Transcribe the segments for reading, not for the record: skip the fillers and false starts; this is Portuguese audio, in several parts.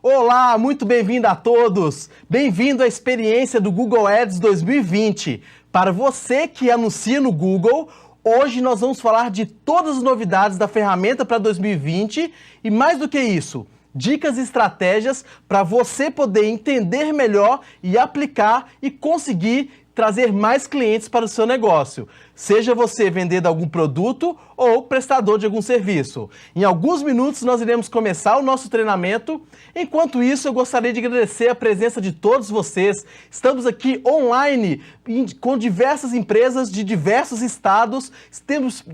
Olá, muito bem-vindo a todos! Bem-vindo à experiência do Google Ads 2020. Para você que anuncia no Google, hoje nós vamos falar de todas as novidades da ferramenta para 2020 e mais do que isso, dicas e estratégias para você poder entender melhor e aplicar e conseguir trazer mais clientes para o seu negócio, seja você vendendo algum produto ou prestador de algum serviço. Em alguns minutos nós iremos começar o nosso treinamento. Enquanto isso, eu gostaria de agradecer a presença de todos vocês. Estamos aqui online com diversas empresas de diversos estados.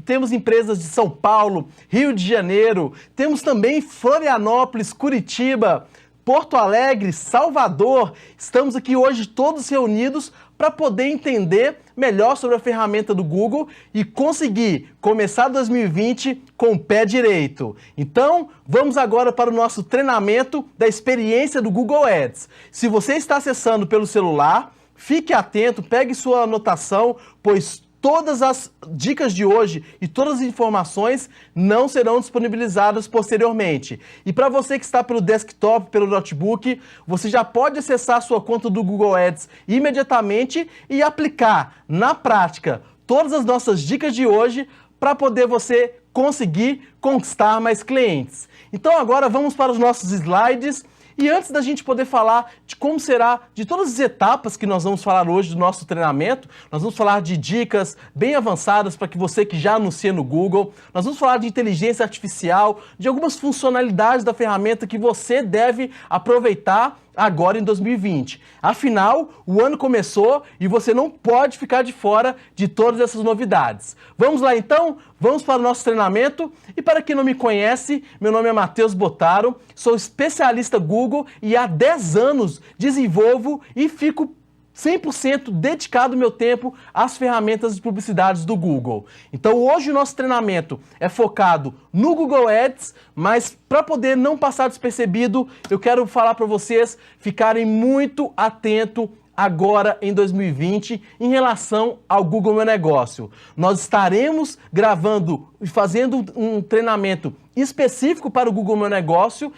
Temos empresas de São Paulo, Rio de Janeiro, temos também Florianópolis, Curitiba, Porto Alegre, Salvador. Estamos aqui hoje todos reunidos para poder entender melhor sobre a ferramenta do Google e conseguir começar 2020 com o pé direito. Então, vamos agora para o nosso treinamento da experiência do Google Ads. Se você está acessando pelo celular, fique atento, pegue sua anotação, pois todas as dicas de hoje e todas as informações não serão disponibilizadas posteriormente. E para você que está pelo desktop, pelo notebook, você já pode acessar a sua conta do Google Ads imediatamente e aplicar na prática todas as nossas dicas de hoje para poder você conseguir conquistar mais clientes. Então agora vamos para os nossos slides. E antes da gente poder falar de como será, de todas as etapas que nós vamos falar hoje do nosso treinamento, nós vamos falar de dicas bem avançadas para que você que já anuncia no Google, nós vamos falar de inteligência artificial, de algumas funcionalidades da ferramenta que você deve aproveitar agora em 2020. Afinal, o ano começou e você não pode ficar de fora de todas essas novidades. Vamos lá então? Vamos para o nosso treinamento. E para quem não me conhece, meu nome é Matheus Botaro, sou especialista Google e há 10 anos desenvolvo e fico 100% dedicado meu tempo às ferramentas de publicidades do Google. Então hoje o nosso treinamento é focado no Google Ads, mas para poder não passar despercebido, eu quero falar para vocês ficarem muito atentos agora em 2020 em relação ao Google Meu Negócio. Nós estaremos gravando e fazendo um treinamento específico para o Google Meu Negócio.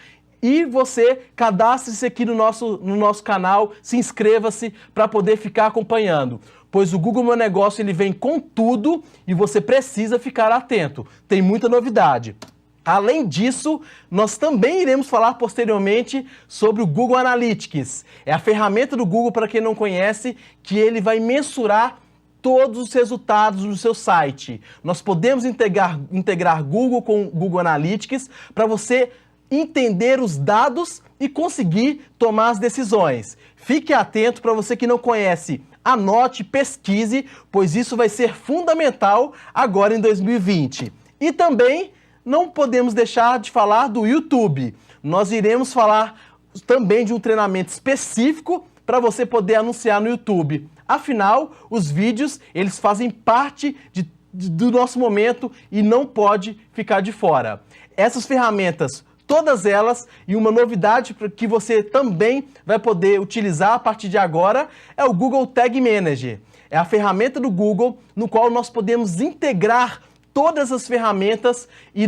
E você cadastre-se aqui no nosso canal, se inscreva-se para poder ficar acompanhando. Pois o Google Meu Negócio ele vem com tudo e você precisa ficar atento. Tem muita novidade. Além disso, nós também iremos falar posteriormente sobre o Google Analytics. É a ferramenta do Google, para quem não conhece, que ele vai mensurar todos os resultados do seu site. Nós podemos integrar Google com Google Analytics para você entender os dados e conseguir tomar as decisões. Fique atento, para você que não conhece, anote, pesquise, pois isso vai ser fundamental agora em 2020. E também não podemos deixar de falar do YouTube. Nós iremos falar também de um treinamento específico para você poder anunciar no YouTube. Afinal, os vídeos, eles fazem parte do nosso momento e não pode ficar de fora. Essas ferramentas, todas elas, e uma novidade que você também vai poder utilizar a partir de agora é o Google Tag Manager. É a ferramenta do Google no qual nós podemos integrar todas as ferramentas e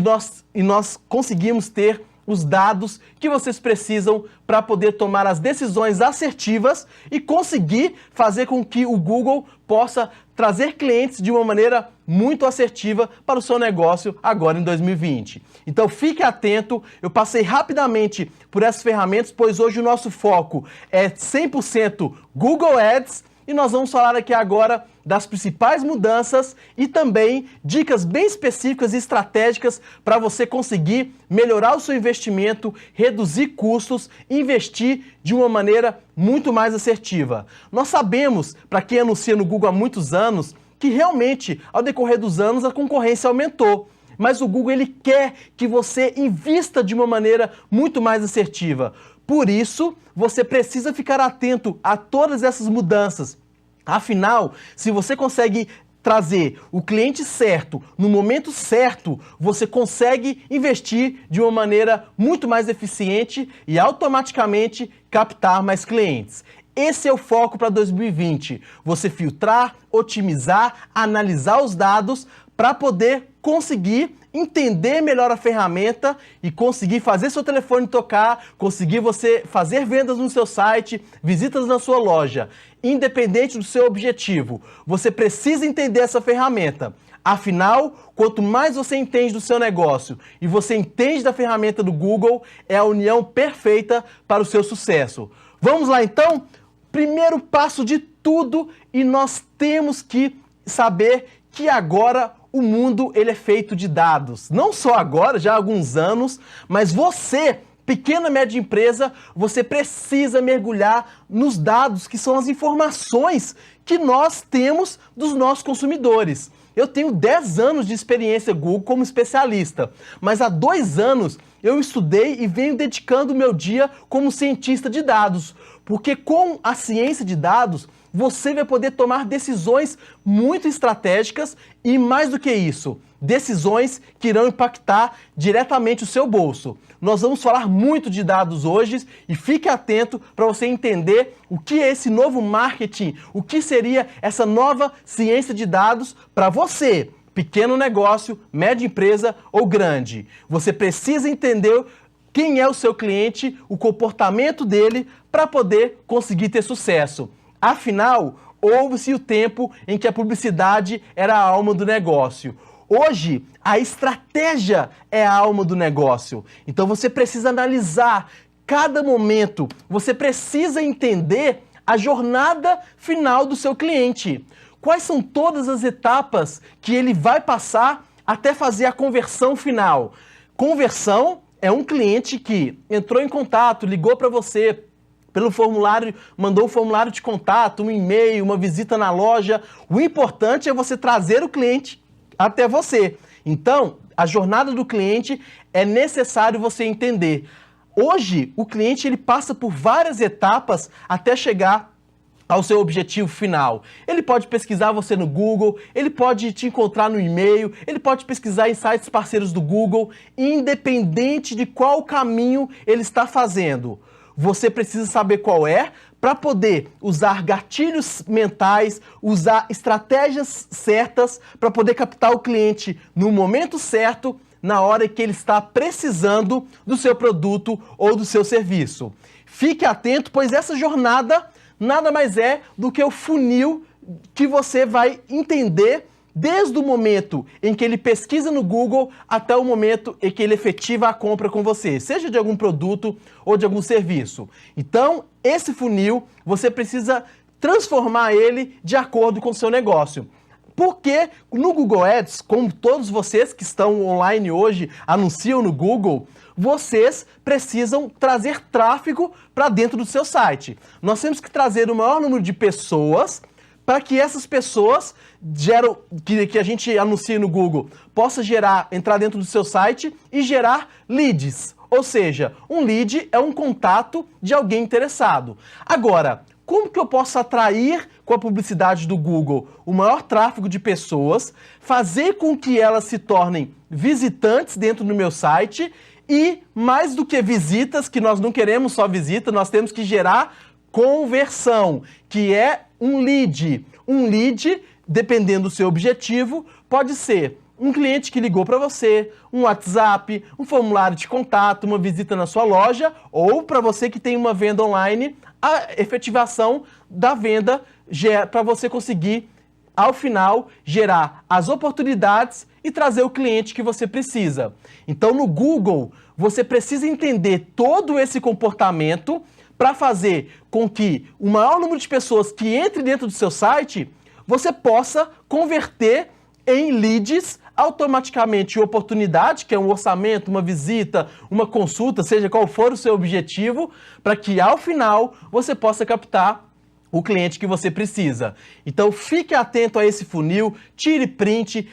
nós conseguimos ter os dados que vocês precisam para poder tomar as decisões assertivas e conseguir fazer com que o Google possa trazer clientes de uma maneira muito assertiva para o seu negócio agora em 2020. Então fique atento, eu passei rapidamente por essas ferramentas, pois hoje o nosso foco é 100% Google Ads e nós vamos falar aqui agora das principais mudanças e também dicas bem específicas e estratégicas para você conseguir melhorar o seu investimento, reduzir custos, investir de uma maneira muito mais assertiva. Nós sabemos, para quem anuncia no Google há muitos anos, que realmente, ao decorrer dos anos, a concorrência aumentou. Mas o Google ele quer que você invista de uma maneira muito mais assertiva. Por isso, você precisa ficar atento a todas essas mudanças. Afinal, se você consegue trazer o cliente certo, no momento certo, você consegue investir de uma maneira muito mais eficiente e automaticamente captar mais clientes. Esse é o foco para 2020. Você filtrar, otimizar, analisar os dados para poder conseguir entender melhor a ferramenta e conseguir fazer seu telefone tocar, conseguir você fazer vendas no seu site, visitas na sua loja. Independente do seu objetivo, você precisa entender essa ferramenta. Afinal, quanto mais você entende do seu negócio e você entende da ferramenta do Google, é a união perfeita para o seu sucesso. Vamos lá então? Primeiro passo de tudo, e nós temos que saber que agora o mundo ele é feito de dados. Não só agora, já há alguns anos, mas você, pequena e média empresa, você precisa mergulhar nos dados, que são as informações que nós temos dos nossos consumidores. Eu tenho 10 anos de experiência Google como especialista, mas há 2 anos eu estudei e venho dedicando o meu dia como cientista de dados, porque com a ciência de dados, você vai poder tomar decisões muito estratégicas e, mais do que isso, decisões que irão impactar diretamente o seu bolso. Nós vamos falar muito de dados hoje e fique atento para você entender o que é esse novo marketing, o que seria essa nova ciência de dados para você, pequeno negócio, média empresa ou grande. Você precisa entender quem é o seu cliente, o comportamento dele para poder conseguir ter sucesso. Afinal, houve-se o tempo em que a publicidade era a alma do negócio. Hoje, a estratégia é a alma do negócio. Então você precisa analisar cada momento, você precisa entender a jornada final do seu cliente. Quais são todas as etapas que ele vai passar até fazer a conversão final? Conversão é um cliente que entrou em contato, ligou para você, pelo formulário, mandou um formulário de contato, um e-mail, uma visita na loja. O importante é você trazer o cliente até você. Então, a jornada do cliente é necessário você entender. Hoje, o cliente ele passa por várias etapas até chegar ao seu objetivo final. Ele pode pesquisar você no Google, ele pode te encontrar no e-mail, ele pode pesquisar em sites parceiros do Google, independente de qual caminho ele está fazendo. Você precisa saber qual é para poder usar gatilhos mentais, usar estratégias certas para poder captar o cliente no momento certo, na hora que ele está precisando do seu produto ou do seu serviço. Fique atento, pois essa jornada nada mais é do que o funil que você vai entender desde o momento em que ele pesquisa no Google até o momento em que ele efetiva a compra com você, seja de algum produto ou de algum serviço. Então, esse funil, você precisa transformar ele de acordo com o seu negócio. Porque no Google Ads, como todos vocês que estão online hoje anunciam no Google, vocês precisam trazer tráfego para dentro do seu site. Nós temos que trazer o maior número de pessoas para que essas pessoas que a gente anuncia no Google possa entrar dentro do seu site e gerar leads. Ou seja, um lead é um contato de alguém interessado. Agora, como que eu posso atrair com a publicidade do Google o maior tráfego de pessoas, fazer com que elas se tornem visitantes dentro do meu site e, mais do que visitas, que nós não queremos só visita, nós temos que gerar conversão, que é um lead. Um lead, dependendo do seu objetivo, pode ser um cliente que ligou para você, um WhatsApp, um formulário de contato, uma visita na sua loja, ou para você que tem uma venda online, a efetivação da venda para você conseguir, ao final, gerar as oportunidades e trazer o cliente que você precisa. Então, no Google, você precisa entender todo esse comportamento para fazer com que o maior número de pessoas que entre dentro do seu site, você possa converter em leads automaticamente oportunidade, que é um orçamento, uma visita, uma consulta, seja qual for o seu objetivo, para que ao final você possa captar o cliente que você precisa. Então fique atento a esse funil, tire print,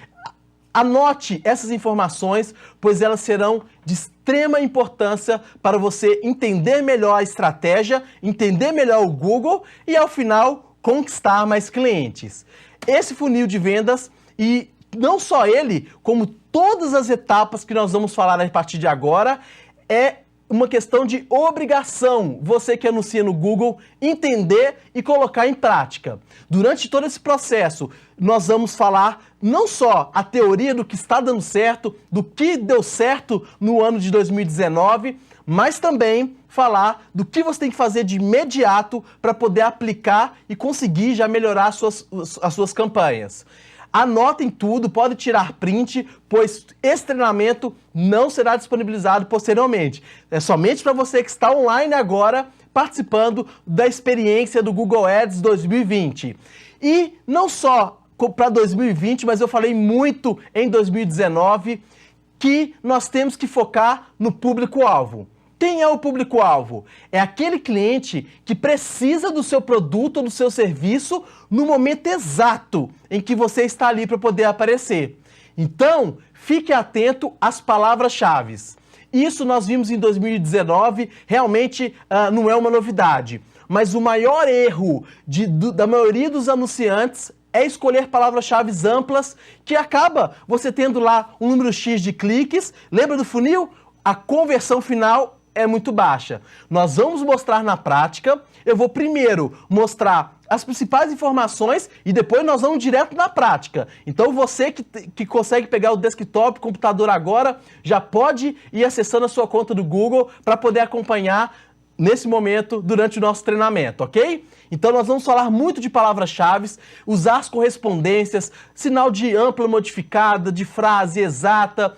anote essas informações, pois elas serão de extrema importância para você entender melhor a estratégia, entender melhor o Google e ao final conquistar mais clientes. Esse funil de vendas, e não só ele, como todas as etapas que nós vamos falar a partir de agora, é uma questão de obrigação, você que anuncia no Google, entender e colocar em prática. Durante todo esse processo, nós vamos falar não só a teoria do que está dando certo, do que deu certo no ano de 2019, mas também falar do que você tem que fazer de imediato para poder aplicar e conseguir já melhorar as suas campanhas. Anotem tudo, pode tirar print, pois esse treinamento não será disponibilizado posteriormente. É somente para você que está online agora, participando da experiência do Google Ads 2020. E não só para 2020, mas eu falei muito em 2019, que nós temos que focar no público-alvo. Quem é o público-alvo? É aquele cliente que precisa do seu produto ou do seu serviço no momento exato em que você está ali para poder aparecer. Então, fique atento às palavras-chave. Isso nós vimos em 2019, realmente não é uma novidade. Mas o maior erro da maioria dos anunciantes é escolher palavras-chave amplas, que acaba você tendo lá um número X de cliques. Lembra do funil? A conversão final é muito baixa. Nós vamos mostrar na prática. Eu vou primeiro mostrar as principais informações e depois nós vamos direto na prática. Então você que consegue pegar o desktop, computador agora, já pode ir acessando a sua conta do Google para poder acompanhar nesse momento durante o nosso treinamento, ok? Então nós vamos falar muito de palavras-chave, usar as correspondências, sinal de ampla modificada, de frase exata.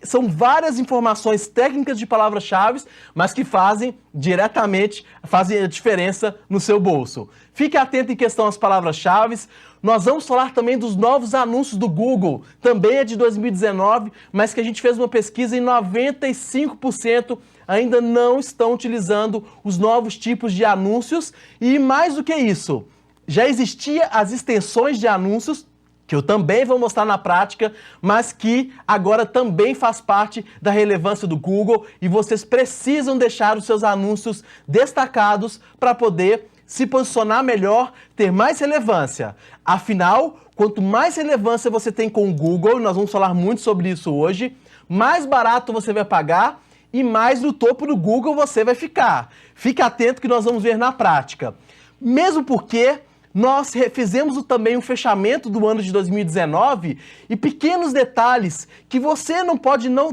São várias informações técnicas de palavras-chave, mas que fazem a diferença no seu bolso. Fique atento em questão às palavras-chave. Nós vamos falar também dos novos anúncios do Google. Também é de 2019, mas que a gente fez uma pesquisa e 95% ainda não estão utilizando os novos tipos de anúncios. E mais do que isso, já existiam as extensões de anúncios, que eu também vou mostrar na prática, mas que agora também faz parte da relevância do Google e vocês precisam deixar os seus anúncios destacados para poder se posicionar melhor, ter mais relevância. Afinal, quanto mais relevância você tem com o Google, nós vamos falar muito sobre isso hoje, mais barato você vai pagar e mais no topo do Google você vai ficar. Fique atento que nós vamos ver na prática. Mesmo porque nós fizemos também um fechamento do ano de 2019 e pequenos detalhes que você não pode não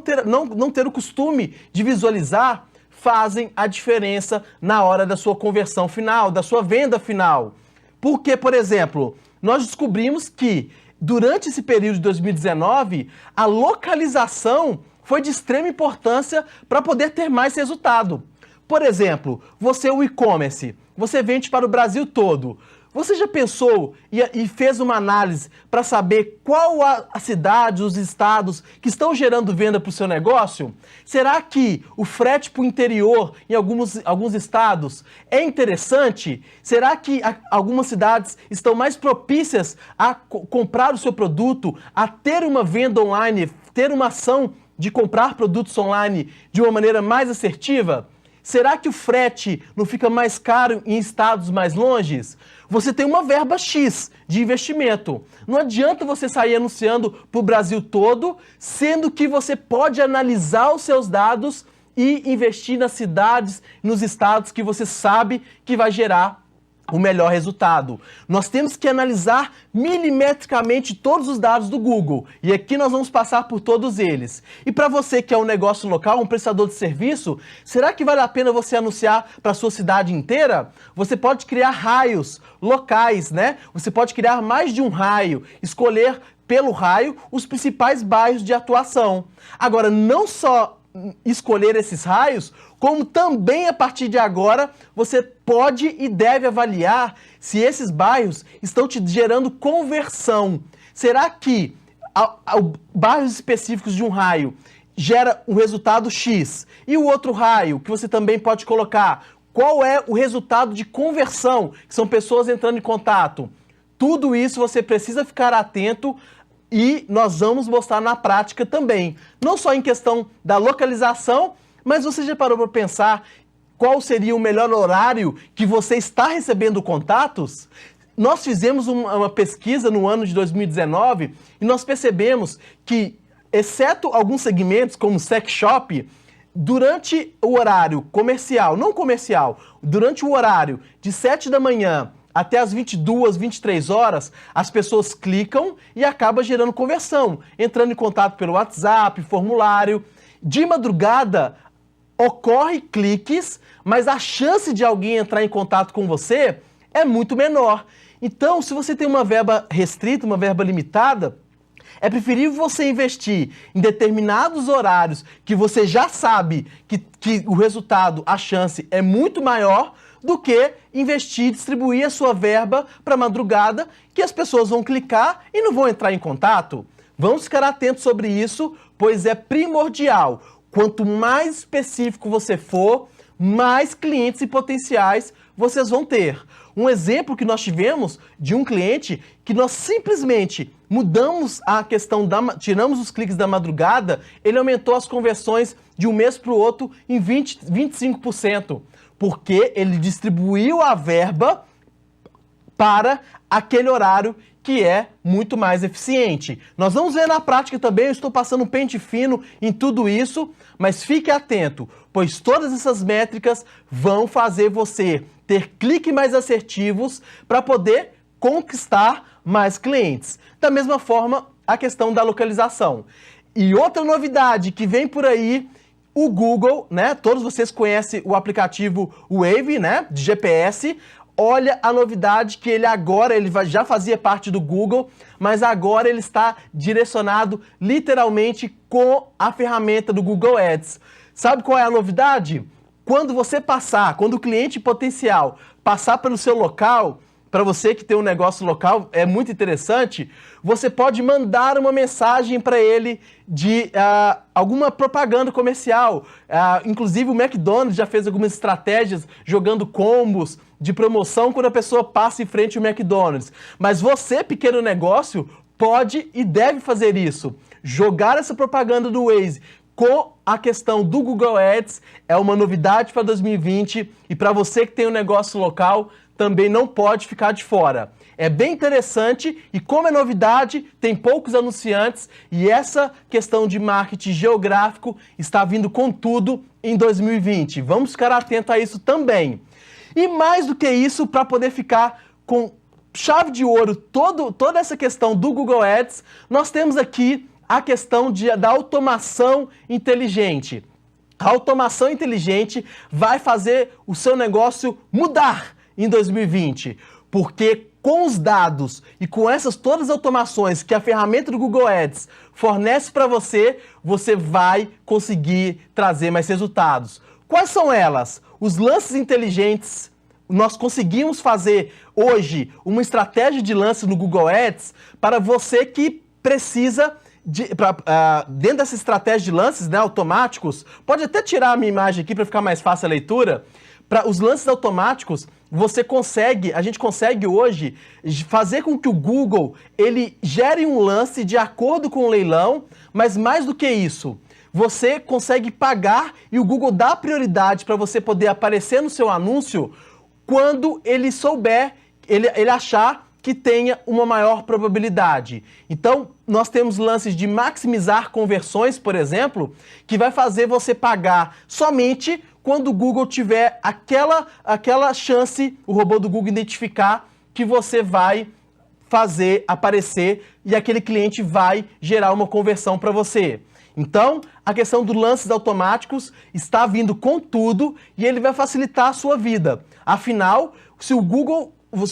ter o costume de visualizar fazem a diferença na hora da sua conversão final, da sua venda final. Porque, por exemplo, nós descobrimos que durante esse período de 2019, a localização foi de extrema importância para poder ter mais resultado. Por exemplo, você é o e-commerce, você vende para o Brasil todo. Você já pensou e fez uma análise para saber qual a cidade, os estados que estão gerando venda para o seu negócio? Será que o frete para o interior em alguns estados é interessante? Será que algumas cidades estão mais propícias a comprar o seu produto, a ter uma venda online, ter uma ação de comprar produtos online de uma maneira mais assertiva? Será que o frete não fica mais caro em estados mais longes? Você tem uma verba X de investimento. Não adianta você sair anunciando para o Brasil todo, sendo que você pode analisar os seus dados e investir nas cidades, nos estados que você sabe que vai gerar o melhor resultado. Nós temos que analisar milimetricamente todos os dados do Google e aqui nós vamos passar por todos eles. E para você que é um negócio local, um prestador de serviço, será que vale a pena você anunciar para a sua cidade inteira? Você pode criar raios locais, né? Você pode criar mais de um raio, escolher pelo raio os principais bairros de atuação. Agora, não só escolher esses raios, como também a partir de agora você pode e deve avaliar se esses bairros estão te gerando conversão. Será que bairros específicos de um raio gera um resultado X e o outro raio que você também pode colocar, qual é o resultado de conversão, que são pessoas entrando em contato? Tudo isso você precisa ficar atento e nós vamos mostrar na prática também. Não só em questão da localização, mas você já parou para pensar qual seria o melhor horário que você está recebendo contatos? Nós fizemos uma pesquisa no ano de 2019 e nós percebemos que, exceto alguns segmentos como sex shop, durante o horário comercial, não comercial, durante o horário de 7 da manhã até as 22, 23 horas, as pessoas clicam e acaba gerando conversão, entrando em contato pelo WhatsApp, formulário. De madrugada, ocorre cliques, mas a chance de alguém entrar em contato com você é muito menor. Então, se você tem uma verba restrita, uma verba limitada, é preferível você investir em determinados horários que você já sabe que o resultado, a chance é muito maior, do que investir, distribuir a sua verba para madrugada, que as pessoas vão clicar e não vão entrar em contato. Vamos ficar atentos sobre isso, pois é primordial. Quanto mais específico você for, mais clientes e potenciais vocês vão ter. Um exemplo que nós tivemos de um cliente que nós simplesmente mudamos a questão, tiramos os cliques da madrugada, ele aumentou as conversões de um mês para o outro em 25%, porque ele distribuiu a verba para aquele horário que é muito mais eficiente. Nós vamos ver na prática também, eu estou passando um pente fino em tudo isso, mas fique atento, pois todas essas métricas vão fazer você ter cliques mais assertivos para poder conquistar mais clientes. Da mesma forma, a questão da localização. E outra novidade que vem por aí, o Google, né? Todos vocês conhecem o aplicativo Wave, né? De GPS. Olha a novidade que ele agora, já fazia parte do Google, mas agora ele está direcionado literalmente com a ferramenta do Google Ads. Sabe qual é a novidade? Quando o cliente potencial passar pelo seu local, para você que tem um negócio local, é muito interessante, você pode mandar uma mensagem para ele de alguma propaganda comercial. Inclusive o McDonald's já fez algumas estratégias jogando combos de promoção quando a pessoa passa em frente ao McDonald's. Mas você, pequeno negócio, pode e deve fazer isso. Jogar essa propaganda do Waze com a questão do Google Ads é uma novidade para 2020 e para você que tem um negócio local, também não pode ficar de fora. É bem interessante e como é novidade, tem poucos anunciantes e essa questão de marketing geográfico está vindo com tudo em 2020. Vamos ficar atento a isso também. E mais do que isso, para poder ficar com chave de ouro toda essa questão do Google Ads, nós temos aqui a questão da automação inteligente. A automação inteligente vai fazer o seu negócio mudar em 2020, porque com os dados e com essas todas as automações que a ferramenta do Google Ads fornece para você, você vai conseguir trazer mais resultados. Quais são elas? Os lances inteligentes. Nós conseguimos fazer hoje uma estratégia de lance no Google Ads para você que precisa dentro dessa estratégia de lances, né, automáticos. Pode até tirar a minha imagem aqui para ficar mais fácil a leitura. Para os lances automáticos, a gente consegue hoje fazer com que o Google ele gere um lance de acordo com o leilão, mas mais do que isso, você consegue pagar e o Google dá prioridade para você poder aparecer no seu anúncio quando ele souber, ele achar que tenha uma maior probabilidade. Então, nós temos lances de maximizar conversões, por exemplo, que vai fazer você pagar somente quando o Google tiver aquela chance, o robô do Google identificar que você vai fazer aparecer e aquele cliente vai gerar uma conversão para você. Então, a questão dos lances automáticos está vindo com tudo e ele vai facilitar a sua vida. Afinal, se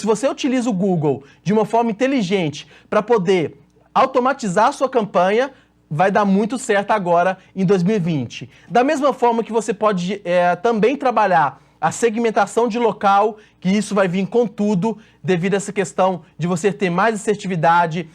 você utiliza o Google de uma forma inteligente para poder automatizar a sua campanha, vai dar muito certo agora em 2020. Da mesma forma que você pode também trabalhar a segmentação de local, que isso vai vir com tudo, devido a essa questão de você ter mais assertividade.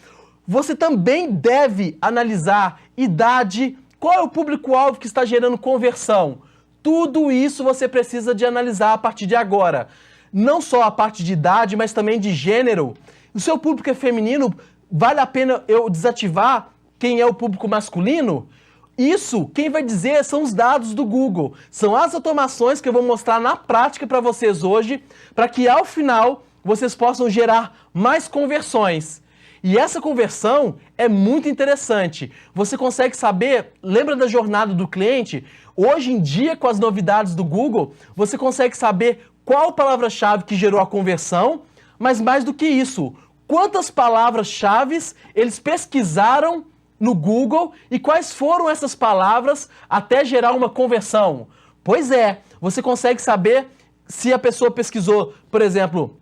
Você também deve analisar idade, qual é o público-alvo que está gerando conversão. Tudo isso você precisa de analisar a partir de agora. Não só a parte de idade, mas também de gênero. O seu público é feminino, vale a pena eu desativar quem é o público masculino? Isso, quem vai dizer são os dados do Google. São as automações que eu vou mostrar na prática para vocês hoje, para que ao final vocês possam gerar mais conversões. E essa conversão é muito interessante. Você consegue saber, lembra da jornada do cliente? Hoje em dia, com as novidades do Google, você consegue saber qual palavra-chave que gerou a conversão, mas mais do que isso, quantas palavras-chave eles pesquisaram no Google e quais foram essas palavras até gerar uma conversão. Pois é, você consegue saber se a pessoa pesquisou, por exemplo,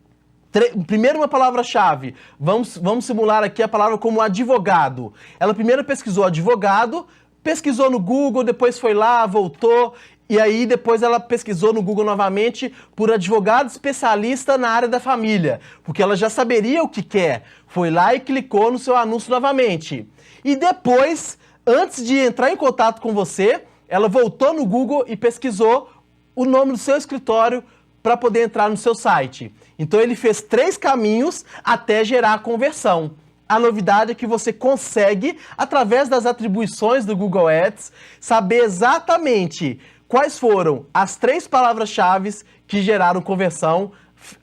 primeiro uma palavra-chave. Vamos simular aqui a palavra como advogado. Ela primeiro pesquisou advogado, pesquisou no Google, depois foi lá, voltou, e aí depois ela pesquisou no Google novamente por advogado especialista na área da família, porque ela já saberia o que quer. Foi lá e clicou no seu anúncio novamente. E depois, antes de entrar em contato com você, ela voltou no Google e pesquisou o nome do seu escritório para poder entrar no seu site. Então ele fez 3 caminhos até gerar a conversão. A novidade é que você consegue, através das atribuições do Google Ads, saber exatamente quais foram as 3 palavras-chave que geraram conversão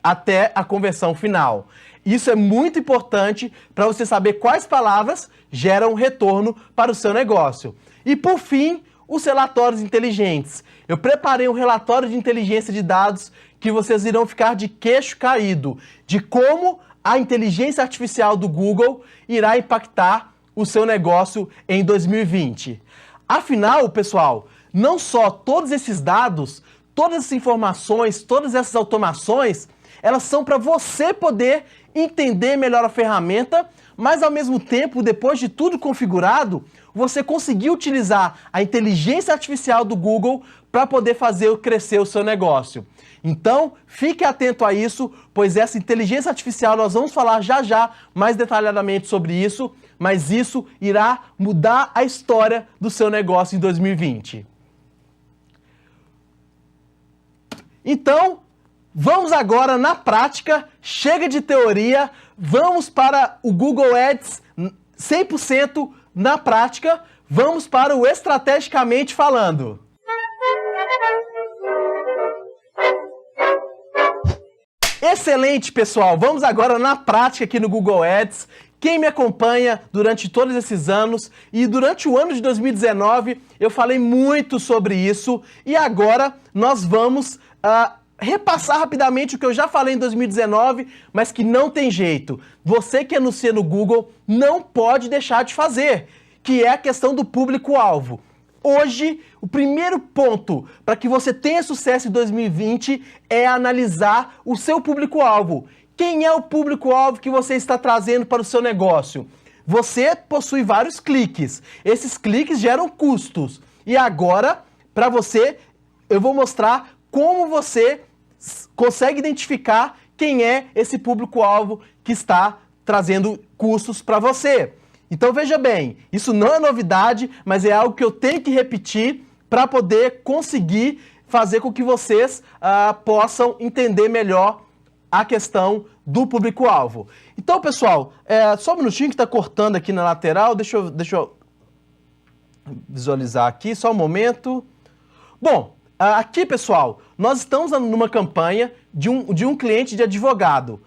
até a conversão final. Isso é muito importante para você saber quais palavras geram retorno para o seu negócio. E por fim, os relatórios inteligentes. Eu preparei um relatório de inteligência de dados que vocês irão ficar de queixo caído, de como a inteligência artificial do Google irá impactar o seu negócio em 2020. Afinal, pessoal, não só todos esses dados, todas essas informações, todas essas automações, elas são para você poder entender melhor a ferramenta, mas ao mesmo tempo, depois de tudo configurado, você conseguir utilizar a inteligência artificial do Google para poder fazer crescer o seu negócio. Então, fique atento a isso, pois essa inteligência artificial, nós vamos falar já já mais detalhadamente sobre isso, mas isso irá mudar a história do seu negócio em 2020. Então, vamos agora na prática, chega de teoria, vamos para o Google Ads 100% na prática, vamos para o Estrategicamente Falando. Excelente, pessoal! Vamos agora na prática aqui no Google Ads. Quem me acompanha durante todos esses anos e durante o ano de 2019 eu falei muito sobre isso e agora nós vamos repassar rapidamente o que eu já falei em 2019, mas que não tem jeito. Você que anuncia no Google não pode deixar de fazer, que é a questão do público-alvo. Hoje, o primeiro ponto para que você tenha sucesso em 2020 é analisar o seu público-alvo. Quem é o público-alvo que você está trazendo para o seu negócio? Você possui vários cliques. Esses cliques geram custos. E agora, para você, eu vou mostrar como você consegue identificar quem é esse público-alvo que está trazendo custos para você. Então veja bem, isso não é novidade, mas é algo que eu tenho que repetir para poder conseguir fazer com que vocês possam entender melhor a questão do público-alvo. Então, pessoal, só um minutinho que está cortando aqui na lateral, deixa eu visualizar aqui, só um momento. Bom, aqui, pessoal, nós estamos numa campanha de um cliente de advogado.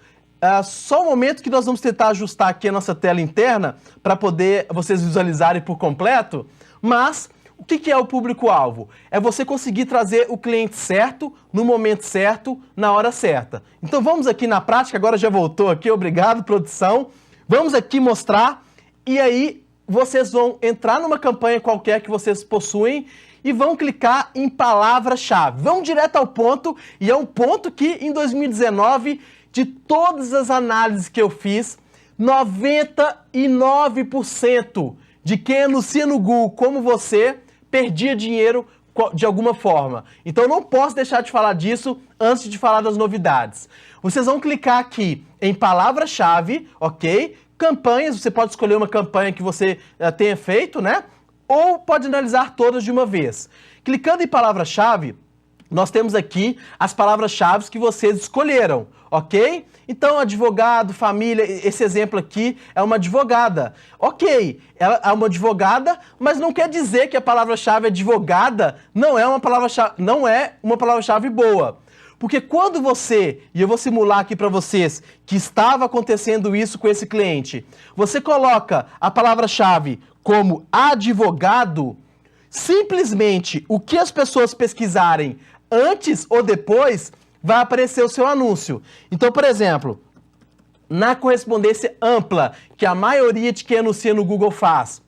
Só um momento que nós vamos tentar ajustar aqui a nossa tela interna para poder vocês visualizarem por completo, mas o que é o público-alvo? É você conseguir trazer o cliente certo, no momento certo, na hora certa. Então vamos aqui na prática, agora já voltou aqui, obrigado produção. Vamos aqui mostrar e aí vocês vão entrar numa campanha qualquer que vocês possuem e vão clicar em palavra-chave. Vão direto ao ponto e é um ponto que em 2019... de todas as análises que eu fiz, 99% de quem anuncia no Google como você perdia dinheiro de alguma forma. Então eu não posso deixar de falar disso antes de falar das novidades. Vocês vão clicar aqui em palavra-chave, ok? Campanhas, você pode escolher uma campanha que você tenha feito, né? Ou pode analisar todas de uma vez. Clicando em palavra-chave, nós temos aqui as palavras-chave que vocês escolheram, ok? Então, advogado, família, esse exemplo aqui é uma advogada. Ok, ela é uma advogada, mas não quer dizer que a palavra-chave advogada não é uma palavra-chave boa. Porque quando você, e eu vou simular aqui para vocês que estava acontecendo isso com esse cliente, você coloca a palavra-chave como advogado, simplesmente o que as pessoas pesquisarem antes ou depois vai aparecer o seu anúncio. Então, por exemplo, na correspondência ampla, que a maioria de quem anuncia no Google faz,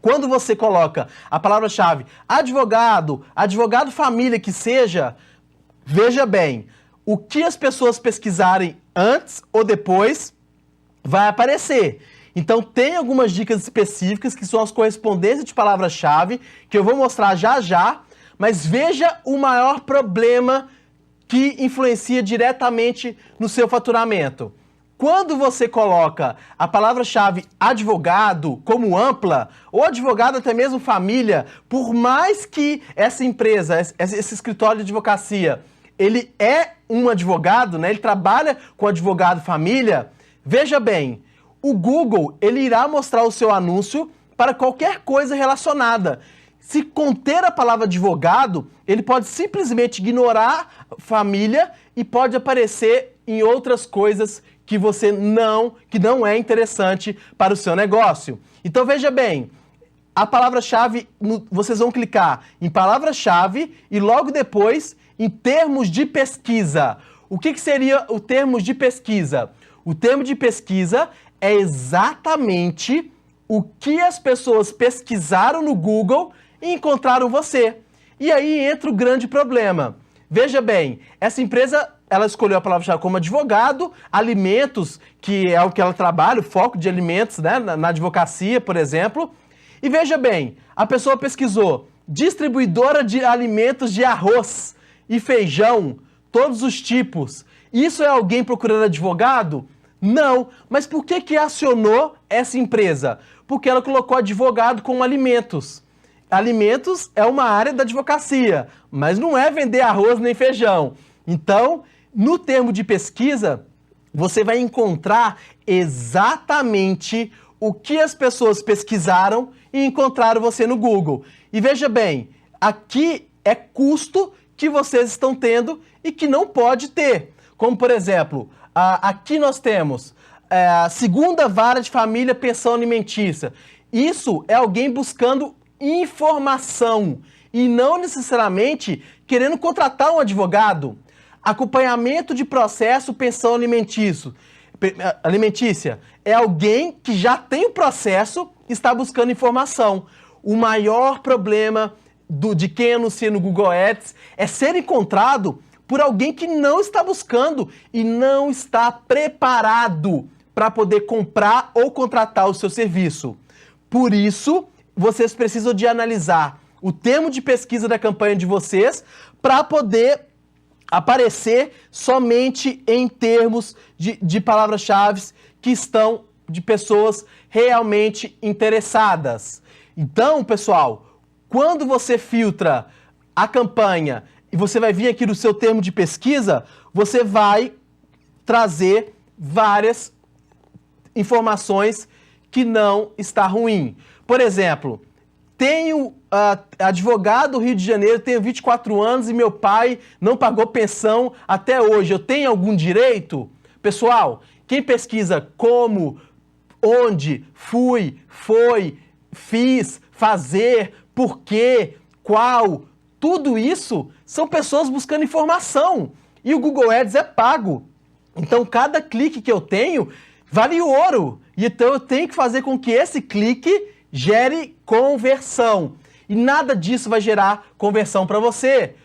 quando você coloca a palavra-chave advogado, advogado família que seja, veja bem, o que as pessoas pesquisarem antes ou depois vai aparecer. Então tem algumas dicas específicas que são as correspondências de palavra-chave, que eu vou mostrar já já, mas veja o maior problema que influencia diretamente no seu faturamento. Quando você coloca a palavra-chave advogado como ampla, ou advogado até mesmo família, por mais que essa empresa, esse escritório de advocacia, ele é um advogado, né? Ele trabalha com advogado família, veja bem, o Google ele irá mostrar o seu anúncio para qualquer coisa relacionada. Se conter a palavra advogado, ele pode simplesmente ignorar família e pode aparecer em outras coisas que não é interessante para o seu negócio. Então veja bem, a palavra-chave, vocês vão clicar em palavra-chave e logo depois em termos de pesquisa. O que seria o termos de pesquisa? O termo de pesquisa é exatamente o que as pessoas pesquisaram no Google e encontraram você. E aí entra o grande problema. Veja bem, essa empresa, ela escolheu a palavra-chave como advogado, alimentos, que é o que ela trabalha, o foco de alimentos, né, na advocacia, por exemplo. E veja bem, a pessoa pesquisou distribuidora de alimentos de arroz e feijão, todos os tipos. Isso é alguém procurando advogado? Não. Mas por que acionou essa empresa? Porque ela colocou advogado como alimentos. Alimentos é uma área da advocacia, mas não é vender arroz nem feijão. Então, no termo de pesquisa, você vai encontrar exatamente o que as pessoas pesquisaram e encontraram você no Google. E veja bem, aqui é custo que vocês estão tendo e que não pode ter. Como, por exemplo, aqui nós temos a segunda vara de família pensão alimentícia. Isso é alguém buscando informação e não necessariamente querendo contratar um advogado. Acompanhamento de processo pensão alimentícia é alguém que já tem o processo e está buscando informação. O maior problema de quem anuncia no Google Ads é ser encontrado por alguém que não está buscando e não está preparado para poder comprar ou contratar o seu serviço. Por isso, vocês precisam de analisar o termo de pesquisa da campanha de vocês para poder aparecer somente em termos de palavras-chave que estão de pessoas realmente interessadas. Então, pessoal, quando você filtra a campanha e você vai vir aqui no seu termo de pesquisa, você vai trazer várias informações que não está ruim. Por exemplo, tenho advogado do Rio de Janeiro, tenho 24 anos e meu pai não pagou pensão até hoje. Eu tenho algum direito? Pessoal, quem pesquisa como, onde, fui, foi, fiz, fazer, por quê, qual, tudo isso são pessoas buscando informação. E o Google Ads é pago. Então, cada clique que eu tenho vale ouro. E então eu tenho que fazer com que esse clique gere conversão. E nada disso vai gerar conversão para você.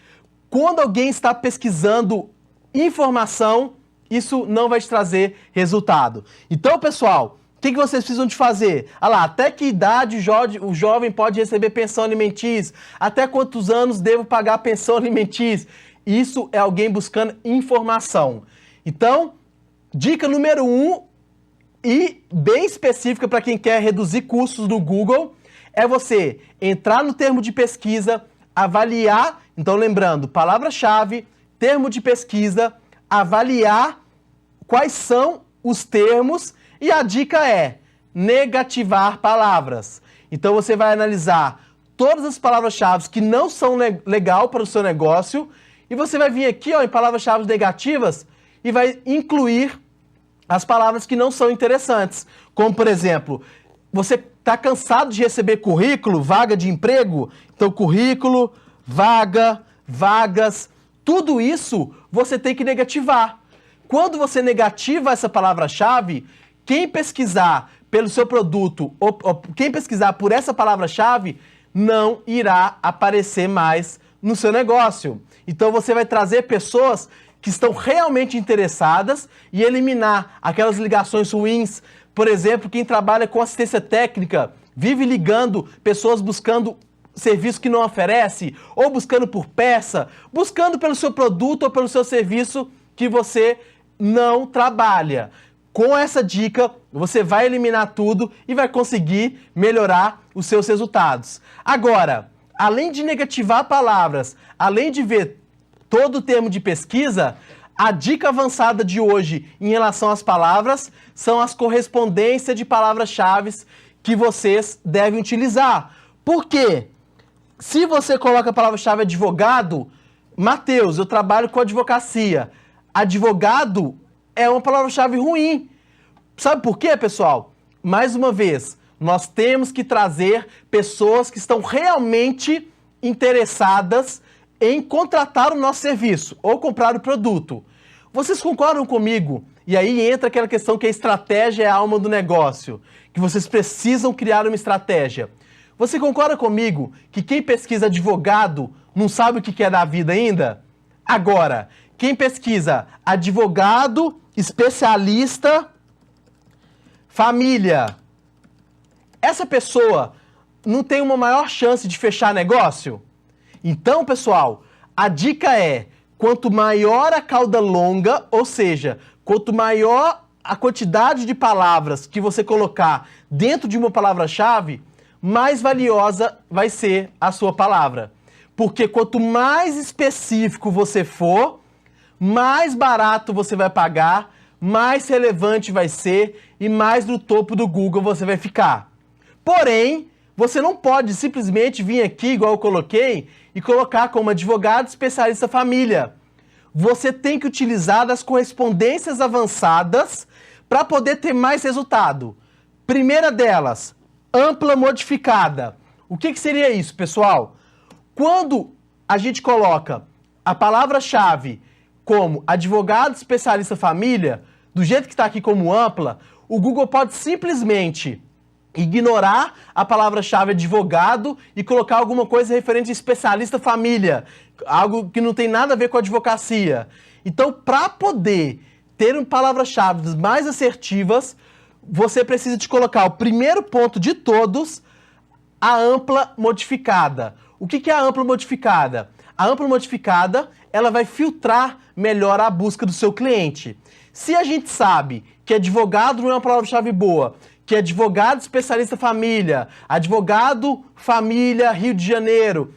Quando alguém está pesquisando informação, isso não vai te trazer resultado. Então, pessoal, o que vocês precisam de fazer? Até que idade o jovem pode receber pensão alimentícia? Até quantos anos devo pagar pensão alimentícia? Isso é alguém buscando informação. Então, dica número 1, e bem específica para quem quer reduzir custos no Google, é você entrar no termo de pesquisa, avaliar, então lembrando, palavra-chave, termo de pesquisa, avaliar quais são os termos e a dica é negativar palavras. Então você vai analisar todas as palavras-chave que não são legal para o seu negócio E você vai vir aqui, ó, em palavras-chave negativas e vai incluir as palavras que não são interessantes. Como, por exemplo, você está cansado de receber currículo, vaga de emprego? Então, currículo, vaga, vagas, tudo isso você tem que negativar. Quando você negativa essa palavra-chave, quem pesquisar pelo seu produto ou quem pesquisar por essa palavra-chave não irá aparecer mais no seu negócio. Então você vai trazer pessoas que estão realmente interessadas e eliminar aquelas ligações ruins. Por exemplo, quem trabalha com assistência técnica, vive ligando pessoas buscando serviço que não oferece, ou buscando por peça, buscando pelo seu produto ou pelo seu serviço que você não trabalha. Com essa dica, você vai eliminar tudo e vai conseguir melhorar os seus resultados. Agora, além de negativar palavras, além de ver todo o termo de pesquisa, a dica avançada de hoje em relação às palavras são as correspondências de palavras-chave que vocês devem utilizar. Por quê? Se você coloca a palavra-chave advogado, Matheus, eu trabalho com advocacia. Advogado é uma palavra-chave ruim. Sabe por quê, pessoal? Mais uma vez, nós temos que trazer pessoas que estão realmente interessadas em contratar o nosso serviço ou comprar o produto. Vocês concordam comigo? E aí entra aquela questão que a estratégia é a alma do negócio, que vocês precisam criar uma estratégia. Você concorda comigo que quem pesquisa advogado não sabe o que é da vida ainda? Agora, quem pesquisa advogado, especialista, família, essa pessoa não tem uma maior chance de fechar negócio? Então, pessoal, a dica é, quanto maior a cauda longa, ou seja, quanto maior a quantidade de palavras que você colocar dentro de uma palavra-chave, mais valiosa vai ser a sua palavra. Porque quanto mais específico você for, mais barato você vai pagar, mais relevante vai ser e mais no topo do Google você vai ficar. Porém, você não pode simplesmente vir aqui, igual eu coloquei, e colocar como advogado especialista família. Você tem que utilizar das correspondências avançadas para poder ter mais resultado. Primeira delas, ampla modificada. O que seria isso, pessoal? Quando a gente coloca a palavra-chave como advogado especialista família, do jeito que está aqui como ampla, o Google pode simplesmente ignorar a palavra-chave advogado e colocar alguma coisa referente a especialista família, algo que não tem nada a ver com advocacia. Então, para poder ter palavras-chave mais assertivas, você precisa de colocar o primeiro ponto de todos, a ampla modificada. O que é a ampla modificada? A ampla modificada, ela vai filtrar melhor a busca do seu cliente. Se a gente sabe que advogado não é uma palavra-chave boa, que advogado especialista família, advogado família Rio de Janeiro,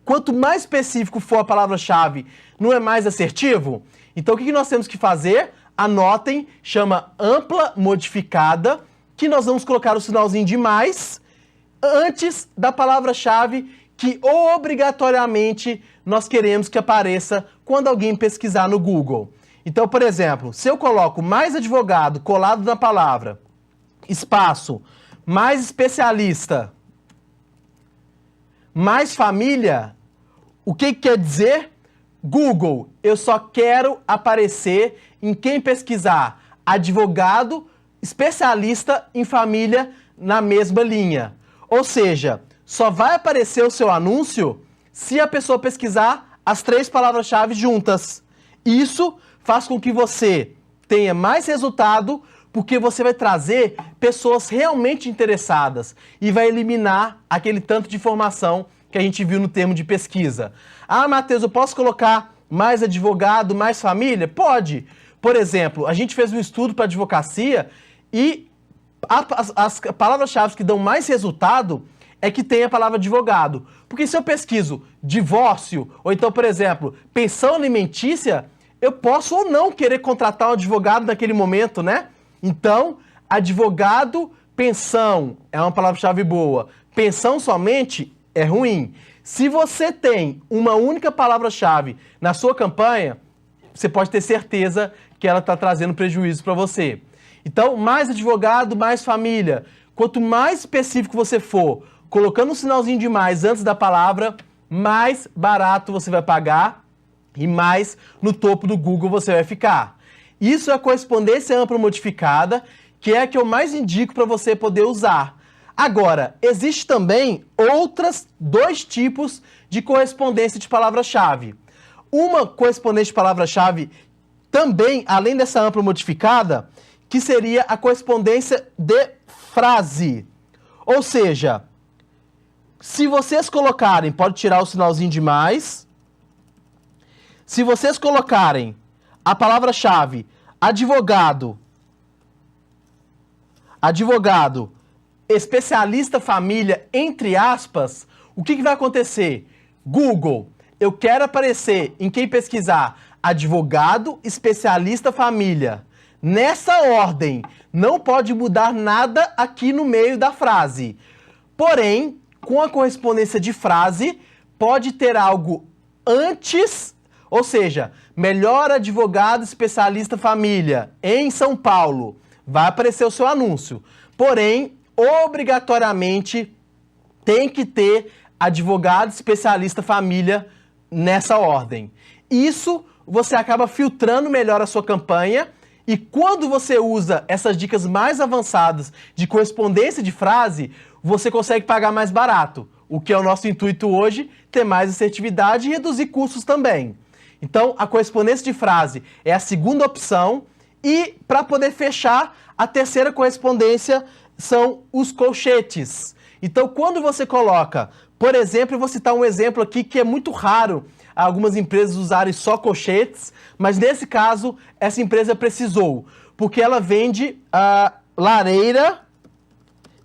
quanto mais específico for a palavra-chave, não é mais assertivo? Então o que nós temos que fazer? Anotem, chama ampla modificada, que nós vamos colocar o sinalzinho de mais antes da palavra-chave que obrigatoriamente nós queremos que apareça quando alguém pesquisar no Google. Então, por exemplo, se eu coloco mais advogado colado na palavra, espaço, mais especialista, mais família, o que quer dizer? Google, eu só quero aparecer em quem pesquisar advogado, especialista em família na mesma linha. Ou seja, só vai aparecer o seu anúncio se a pessoa pesquisar as 3 palavras-chave juntas. Isso faz com que você tenha mais resultado, porque você vai trazer pessoas realmente interessadas e vai eliminar aquele tanto de informação que a gente viu no termo de pesquisa. Ah, Matheus, eu posso colocar mais advogado, mais família? Pode. Por exemplo, a gente fez um estudo para advocacia e as palavras-chave que dão mais resultado é que tem a palavra advogado. Porque se eu pesquiso divórcio, ou então, por exemplo, pensão alimentícia, eu posso ou não querer contratar um advogado naquele momento, né? Então, advogado, pensão é uma palavra-chave boa. Pensão somente é ruim. Se você tem uma única palavra-chave na sua campanha, você pode ter certeza que ela está trazendo prejuízo para você. Então, mais advogado, mais família. Quanto mais específico você for, colocando um sinalzinho de mais antes da palavra, mais barato você vai pagar e mais no topo do Google você vai ficar. Isso é a correspondência ampla modificada, que é a que eu mais indico para você poder usar. Agora, existe também dois tipos de correspondência de palavra-chave. Uma correspondência de palavra-chave também, além dessa ampla modificada, que seria a correspondência de frase. Ou seja, se vocês colocarem, pode tirar o sinalzinho de mais, se vocês colocarem a palavra-chave advogado, especialista família, entre aspas, o que vai acontecer? Google, eu quero aparecer em quem pesquisar advogado, especialista família. Nessa ordem, não pode mudar nada aqui no meio da frase. Porém, com a correspondência de frase, pode ter algo antes, ou seja, melhor advogado especialista família em São Paulo. Vai aparecer o seu anúncio. Porém, obrigatoriamente tem que ter advogado especialista família nessa ordem. Isso você acaba filtrando melhor a sua campanha e quando você usa essas dicas mais avançadas de correspondência de frase, você consegue pagar mais barato. O que é o nosso intuito hoje, ter mais assertividade e reduzir custos também. Então, a correspondência de frase é a segunda opção e para poder fechar, a terceira correspondência são os colchetes. Então, quando você coloca, por exemplo, eu vou citar um exemplo aqui que é muito raro algumas empresas usarem só colchetes, mas nesse caso, essa empresa precisou, porque ela vende lareira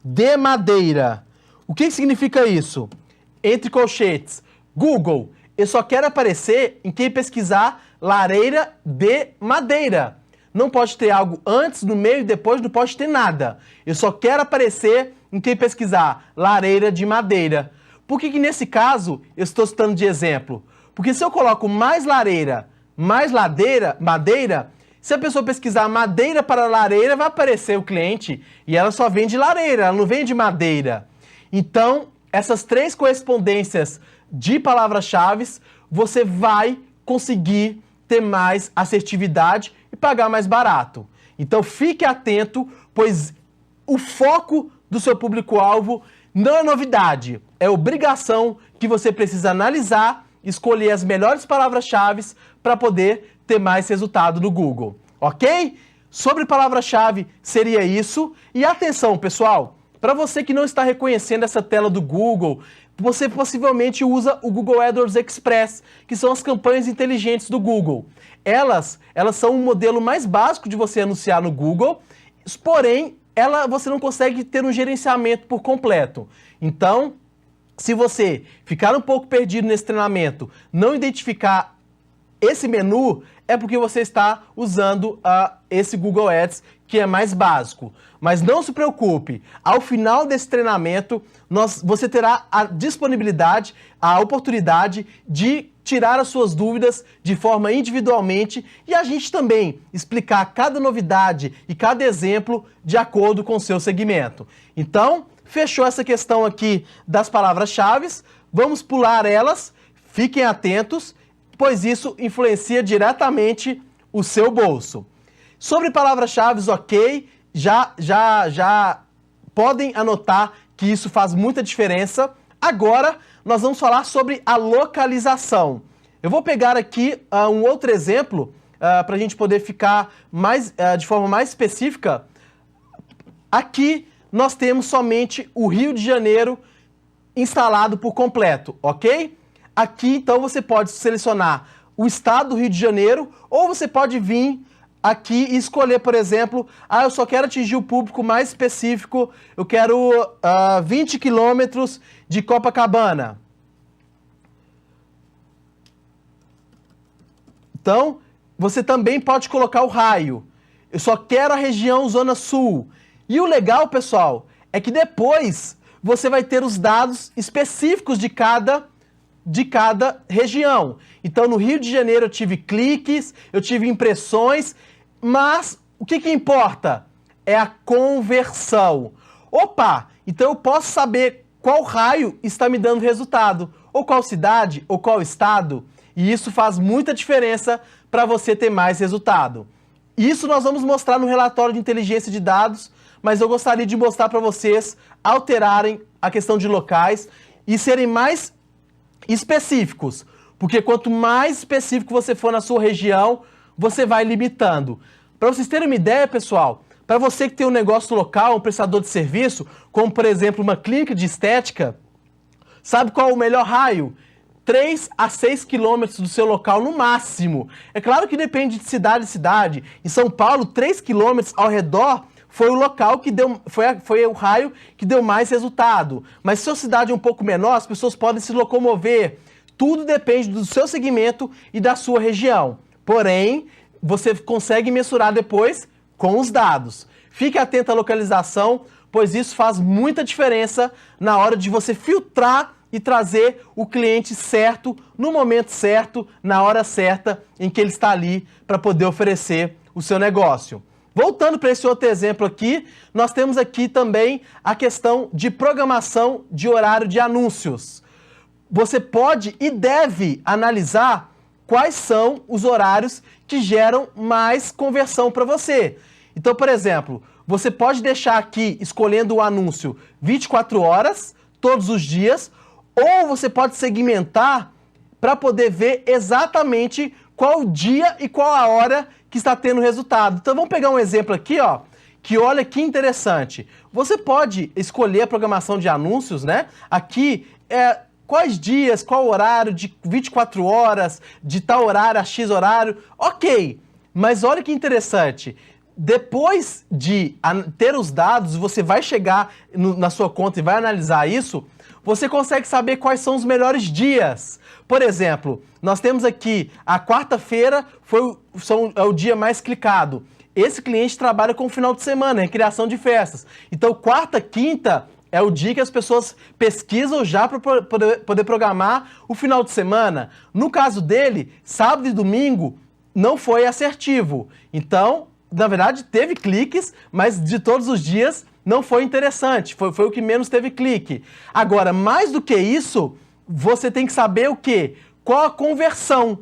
de madeira. O que significa isso? Entre colchetes, Google, eu só quero aparecer em quem pesquisar lareira de madeira. Não pode ter algo antes, no meio e depois, não pode ter nada. Eu só quero aparecer em quem pesquisar lareira de madeira. Por que nesse caso eu estou citando de exemplo? Porque se eu coloco mais lareira, mais madeira, se a pessoa pesquisar madeira para lareira, vai aparecer o cliente e ela só vende lareira, ela não vende madeira. Então, essas três correspondências de palavras-chave, você vai conseguir ter mais assertividade e pagar mais barato. Então, fique atento, pois o foco do seu público-alvo não é novidade, é obrigação que você precisa analisar, escolher as melhores palavras-chave para poder ter mais resultado no Google, ok? Sobre palavra-chave seria isso. E atenção, pessoal, para você que não está reconhecendo essa tela do Google, você possivelmente usa o Google AdWords Express, que são as campanhas inteligentes do Google. Elas são um modelo mais básico de você anunciar no Google, porém, você não consegue ter um gerenciamento por completo. Então, se você ficar um pouco perdido nesse treinamento, não identificar esse menu, é porque você está usando esse Google Ads, que é mais básico. Mas não se preocupe, ao final desse treinamento, você terá a disponibilidade, a oportunidade de tirar as suas dúvidas de forma individualmente e a gente também explicar cada novidade e cada exemplo de acordo com o seu segmento. Então, fechou essa questão aqui das palavras-chave, vamos pular elas, fiquem atentos, pois isso influencia diretamente o seu bolso. Sobre palavras-chave, ok, já podem anotar que isso faz muita diferença. Agora, nós vamos falar sobre a localização. Eu vou pegar aqui um outro exemplo para a gente poder ficar de forma mais específica. Aqui nós temos somente o Rio de Janeiro instalado por completo, ok? Aqui, então, você pode selecionar o estado do Rio de Janeiro ou você pode vir aqui e escolher, por exemplo, eu só quero atingir o público mais específico, eu quero 20 quilômetros de Copacabana. Então, você também pode colocar o raio. Eu só quero a região Zona Sul. E o legal, pessoal, é que depois você vai ter os dados específicos de cada de cada região. Então, no Rio de Janeiro eu tive cliques, eu tive impressões, mas o que importa? É a conversão. Opa, então eu posso saber qual raio está me dando resultado, ou qual cidade, ou qual estado, e isso faz muita diferença para você ter mais resultado. Isso nós vamos mostrar no relatório de inteligência de dados, mas eu gostaria de mostrar para vocês alterarem a questão de locais e serem mais específicos, porque quanto mais específico você for na sua região, você vai limitando. Para vocês terem uma ideia, pessoal, para você que tem um negócio local, um prestador de serviço, como por exemplo uma clínica de estética, sabe qual é o melhor raio? 3 a 6 quilômetros do seu local no máximo. É claro que depende de cidade em cidade. Em São Paulo, 3 quilômetros ao redor foi o local que deu, foi o raio que deu mais resultado. Mas se a sua cidade é um pouco menor, as pessoas podem se locomover. Tudo depende do seu segmento e da sua região. Porém, você consegue mensurar depois com os dados. Fique atento à localização, pois isso faz muita diferença na hora de você filtrar e trazer o cliente certo, no momento certo, na hora certa em que ele está ali para poder oferecer o seu negócio. Voltando para esse outro exemplo aqui, nós temos aqui também a questão de programação de horário de anúncios. Você pode e deve analisar quais são os horários que geram mais conversão para você. Então, por exemplo, você pode deixar aqui escolhendo o anúncio 24 horas, todos os dias, ou você pode segmentar para poder ver exatamente qual o dia e qual a hora que está tendo resultado. Então vamos pegar um exemplo aqui, ó, que olha que interessante. Você pode escolher a programação de anúncios, né? Aqui quais dias, qual horário, de 24 horas, de tal horário a X horário. Ok, mas olha que interessante. Depois de ter os dados, você vai chegar na sua conta e vai analisar isso, você consegue saber quais são os melhores dias. Por exemplo, nós temos aqui a quarta-feira é o dia mais clicado. Esse cliente trabalha com o final de semana, em criação de festas. Então, quarta, quinta é o dia que as pessoas pesquisam já para poder programar o final de semana. No caso dele, sábado e domingo não foi assertivo. Então, na verdade, teve cliques, mas de todos os dias não foi interessante. Foi o que menos teve clique. Agora, mais do que isso, você tem que saber o quê? Qual a conversão?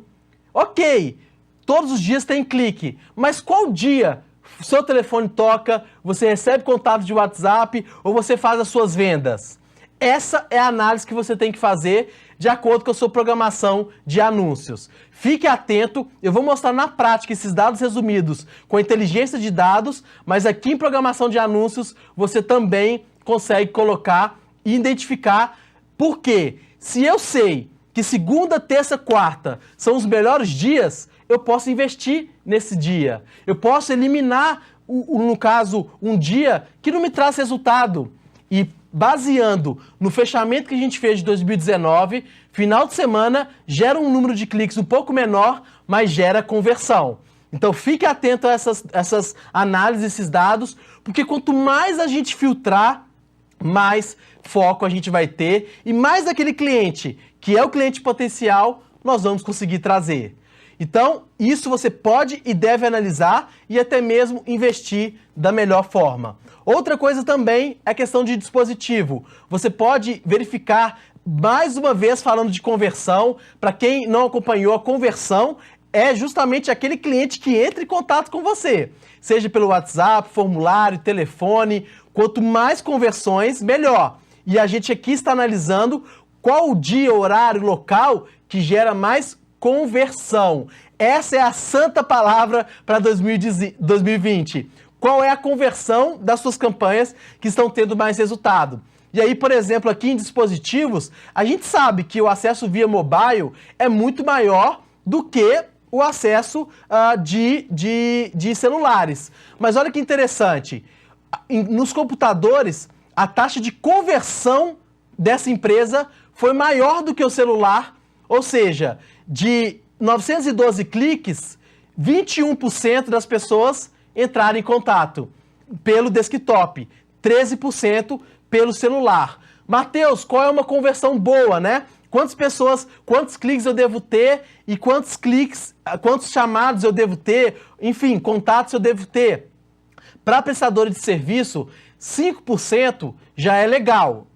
Ok, todos os dias tem clique, mas qual dia seu telefone toca, você recebe contato de WhatsApp ou você faz as suas vendas? Essa é a análise que você tem que fazer de acordo com a sua programação de anúncios. Fique atento, eu vou mostrar na prática esses dados resumidos com a inteligência de dados, mas aqui em programação de anúncios você também consegue colocar e identificar por quê. Se eu sei que segunda, terça, quarta são os melhores dias, eu posso investir nesse dia. Eu posso eliminar, no caso, um dia que não me traz resultado. E baseando no fechamento que a gente fez de 2019, final de semana gera um número de cliques um pouco menor, mas gera conversão. Então fique atento a essas análises, esses dados, porque quanto mais a gente filtrar, mais foco a gente vai ter e mais daquele cliente, que é o cliente potencial, nós vamos conseguir trazer. Então, isso você pode e deve analisar e até mesmo investir da melhor forma. Outra coisa também é a questão de dispositivo. Você pode verificar, mais uma vez falando de conversão, para quem não acompanhou, a conversão é justamente aquele cliente que entra em contato com você, seja pelo WhatsApp, formulário, telefone. Quanto mais conversões, melhor. E a gente aqui está analisando qual o dia, horário, local que gera mais conversão. Essa é a santa palavra para 2020. Qual é a conversão das suas campanhas que estão tendo mais resultado? E aí, por exemplo, aqui em dispositivos, a gente sabe que o acesso via mobile é muito maior do que o acesso de celulares. Mas olha que interessante, nos computadores, a taxa de conversão dessa empresa foi maior do que o celular, ou seja, de 912 cliques, 21% das pessoas entraram em contato pelo desktop, 13% pelo celular. Mateus, qual é uma conversão boa, né? quantas pessoas, quantos cliques eu devo ter e quantos chamados eu devo ter, enfim, contatos eu devo ter. Para prestadores de serviço, 5% já é legal,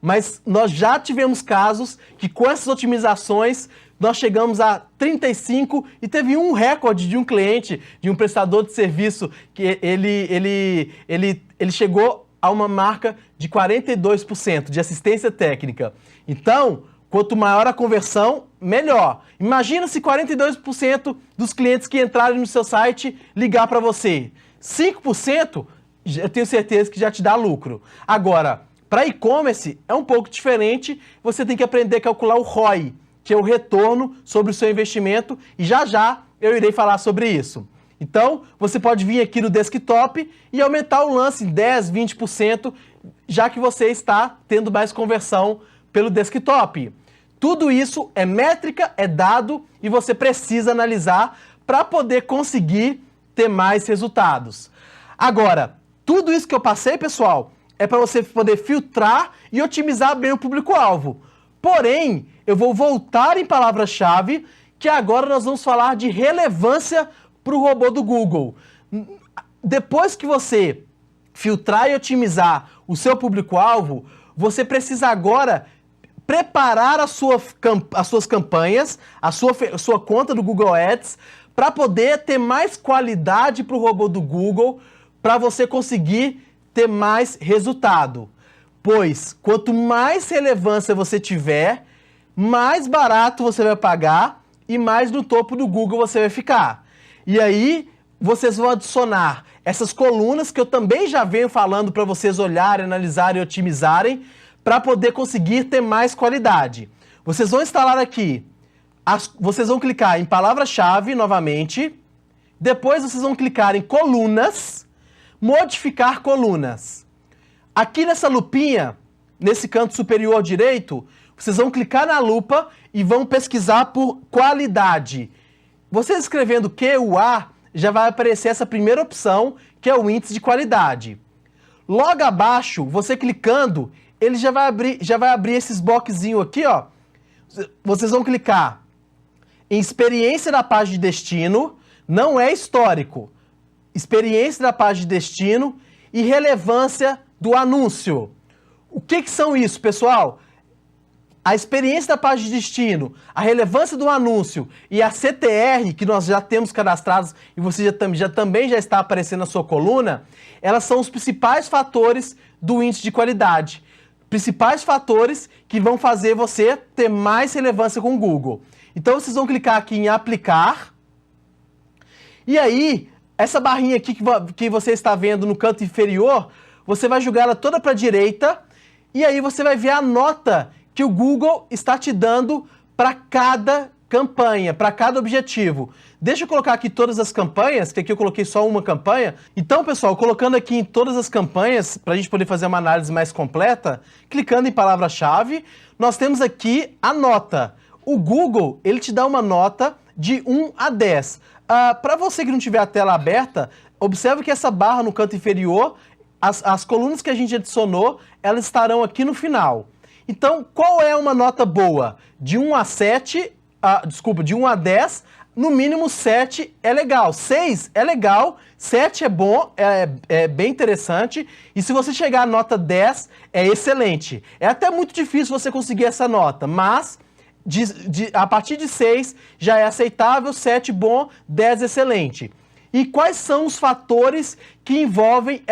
mas nós já tivemos casos que com essas otimizações nós chegamos a 35% e teve um recorde de um cliente, de um prestador de serviço, que ele chegou a uma marca de 42% de assistência técnica. Então, quanto maior a conversão, melhor. Imagina se 42% dos clientes que entrarem no seu site ligar para você. 5%, eu tenho certeza que já te dá lucro. Agora, para e-commerce é um pouco diferente, você tem que aprender a calcular o ROI, que é o retorno sobre o seu investimento, e já já eu irei falar sobre isso. Então, você pode vir aqui no desktop e aumentar o lance em 10%, 20%, já que você está tendo mais conversão pelo desktop. Tudo isso é métrica, é dado, e você precisa analisar para poder conseguir ter mais resultados. Agora, tudo isso que eu passei, pessoal, é para você poder filtrar e otimizar bem o público-alvo. Porém, eu vou voltar em palavra-chave, que agora nós vamos falar de relevância para o robô do Google. Depois que você filtrar e otimizar o seu público-alvo, você precisa agora preparar as suas campanhas, a sua conta do Google Ads, para poder ter mais qualidade para o robô do Google, para você conseguir ter mais resultado. Pois, quanto mais relevância você tiver, mais barato você vai pagar e mais no topo do Google você vai ficar. E aí, vocês vão adicionar essas colunas que eu também já venho falando para vocês olharem, analisarem e otimizarem para poder conseguir ter mais qualidade. Vocês vão instalar aqui, vocês vão clicar em palavra-chave novamente, depois vocês vão clicar em colunas, modificar colunas. Aqui nessa lupinha, nesse canto superior direito, vocês vão clicar na lupa e vão pesquisar por qualidade. Vocês escrevendo QUA, já vai aparecer essa primeira opção, que é o índice de qualidade. Logo abaixo, você clicando, ele já vai abrir esses boxinhos aqui, ó. Vocês vão clicar em experiência da página de destino, não é histórico. Experiência da página de destino e relevância do anúncio. O que são isso, pessoal? A experiência da página de destino, a relevância do anúncio e a CTR, que nós já temos cadastrados e você também já está aparecendo na sua coluna, elas são os principais fatores do índice de qualidade. Principais fatores que vão fazer você ter mais relevância com o Google. Então vocês vão clicar aqui em aplicar. E aí, essa barrinha aqui que você está vendo no canto inferior, você vai jogar ela toda para a direita e aí você vai ver a nota que o Google está te dando para cada campanha, para cada objetivo. Deixa eu colocar aqui todas as campanhas, que aqui eu coloquei só uma campanha. Então, pessoal, colocando aqui em todas as campanhas, para a gente poder fazer uma análise mais completa, clicando em palavra-chave, nós temos aqui a nota. O Google, ele te dá uma nota de 1 a 10. Para você que não tiver a tela aberta, observe que essa barra no canto inferior, as colunas que a gente adicionou, elas estarão aqui no final. Então, qual é uma nota boa? De 1 a 7, de 1 a 10, no mínimo 7 é legal. 6 é legal, 7 é bom, é bem interessante. E se você chegar à nota 10, é excelente. É até muito difícil você conseguir essa nota, mas a partir de 6 já é aceitável, 7 bom, 10 excelente. E quais são os fatores que envolvem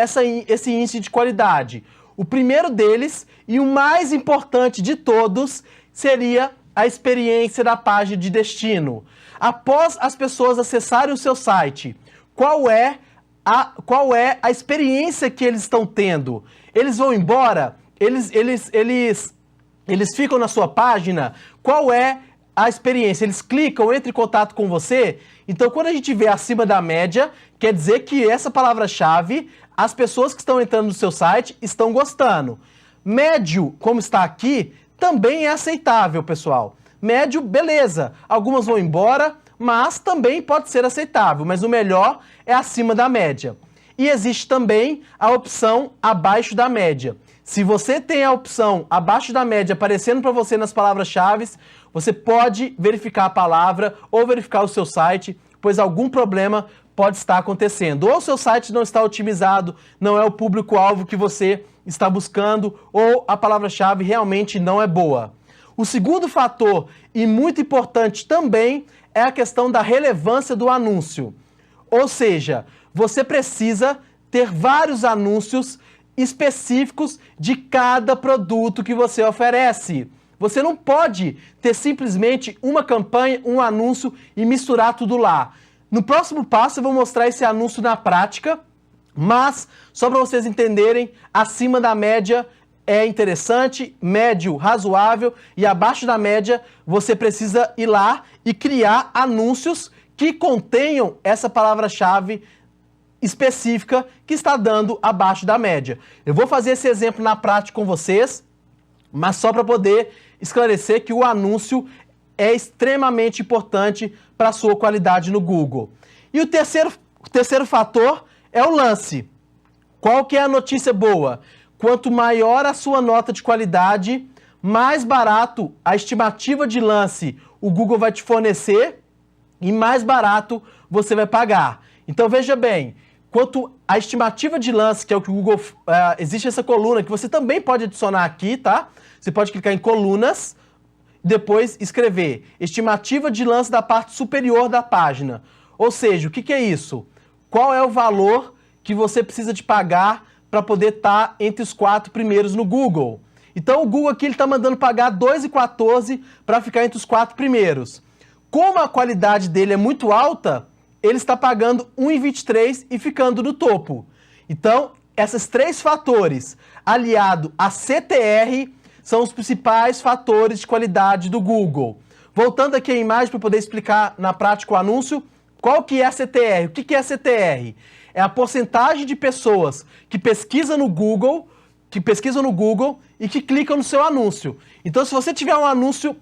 esse índice de qualidade? O primeiro deles, e o mais importante de todos, seria a experiência da página de destino. Após as pessoas acessarem o seu site, qual é a experiência que eles estão tendo? Eles vão embora? Eles ficam na sua página? Qual é a experiência? Eles clicam, entram em contato com você? Então, quando a gente vê acima da média, quer dizer que essa palavra-chave, as pessoas que estão entrando no seu site estão gostando. Médio, como está aqui, também é aceitável, pessoal. Médio, beleza. Algumas vão embora, mas também pode ser aceitável. Mas o melhor é acima da média. E existe também a opção abaixo da média. Se você tem a opção abaixo da média aparecendo para você nas palavras-chave, você pode verificar a palavra ou verificar o seu site, pois algum problema pode estar acontecendo. Ou o seu site não está otimizado, não é o público-alvo que você está buscando, ou a palavra-chave realmente não é boa. O segundo fator, e muito importante também, é a questão da relevância do anúncio. Ou seja, você precisa ter vários anúncios específicos de cada produto que você oferece. Você não pode ter simplesmente uma campanha, um anúncio e misturar tudo lá. No próximo passo eu vou mostrar esse anúncio na prática, mas só para vocês entenderem, acima da média é interessante, médio, razoável, e abaixo da média você precisa ir lá e criar anúncios que contenham essa palavra-chave específica que está dando abaixo da média. Eu vou fazer esse exemplo na prática com vocês, mas só para poder esclarecer que o anúncio é extremamente importante para a sua qualidade no Google. E o terceiro fator é o lance. Qual que é a notícia boa? Quanto maior a sua nota de qualidade, mais barato a estimativa de lance o Google vai te fornecer e mais barato você vai pagar. Então veja bem, quanto a estimativa de lance, que é o que o Google... existe essa coluna que você também pode adicionar aqui, tá? Você pode clicar em colunas, depois escrever estimativa de lance da parte superior da página. Ou seja, o que é isso? Qual é o valor que você precisa de pagar para poder estar entre os 4 primeiros no Google? Então o Google aqui está mandando pagar R$ 2,14 para ficar entre os 4 primeiros. Como a qualidade dele é muito alta, ele está pagando R$ 1,23 e ficando no topo. Então, esses 3 fatores, aliado a CTR, são os principais fatores de qualidade do Google. Voltando aqui à imagem para poder explicar na prática o anúncio, qual que é a CTR? O que é a CTR? É a porcentagem de pessoas que pesquisam no Google e que clicam no seu anúncio. Então, se você tiver um anúncio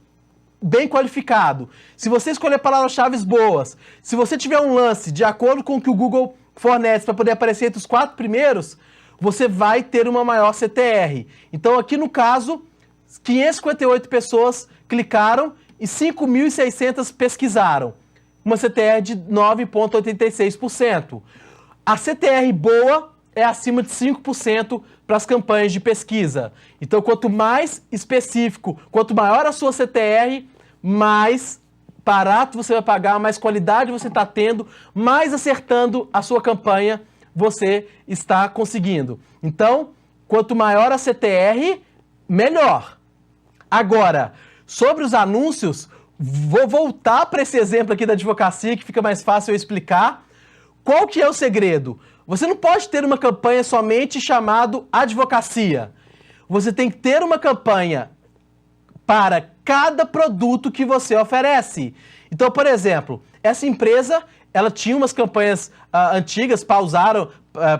bem qualificado, se você escolher palavras-chave boas, se você tiver um lance de acordo com o que o Google fornece para poder aparecer entre os 4 primeiros, você vai ter uma maior CTR. Então, aqui no caso, 558 pessoas clicaram e 5.600 pesquisaram. Uma CTR de 9,86%. A CTR boa é acima de 5% para as campanhas de pesquisa. Então, quanto mais específico, quanto maior a sua CTR, mais barato você vai pagar, mais qualidade você está tendo, mais acertando a sua campanha você está conseguindo. Então, quanto maior a CTR, melhor. Agora, sobre os anúncios, vou voltar para esse exemplo aqui da advocacia, que fica mais fácil eu explicar. Qual que é o segredo? Você não pode ter uma campanha somente chamada advocacia. Você tem que ter uma campanha para cada produto que você oferece. Então, por exemplo, essa empresa, ela tinha umas campanhas antigas,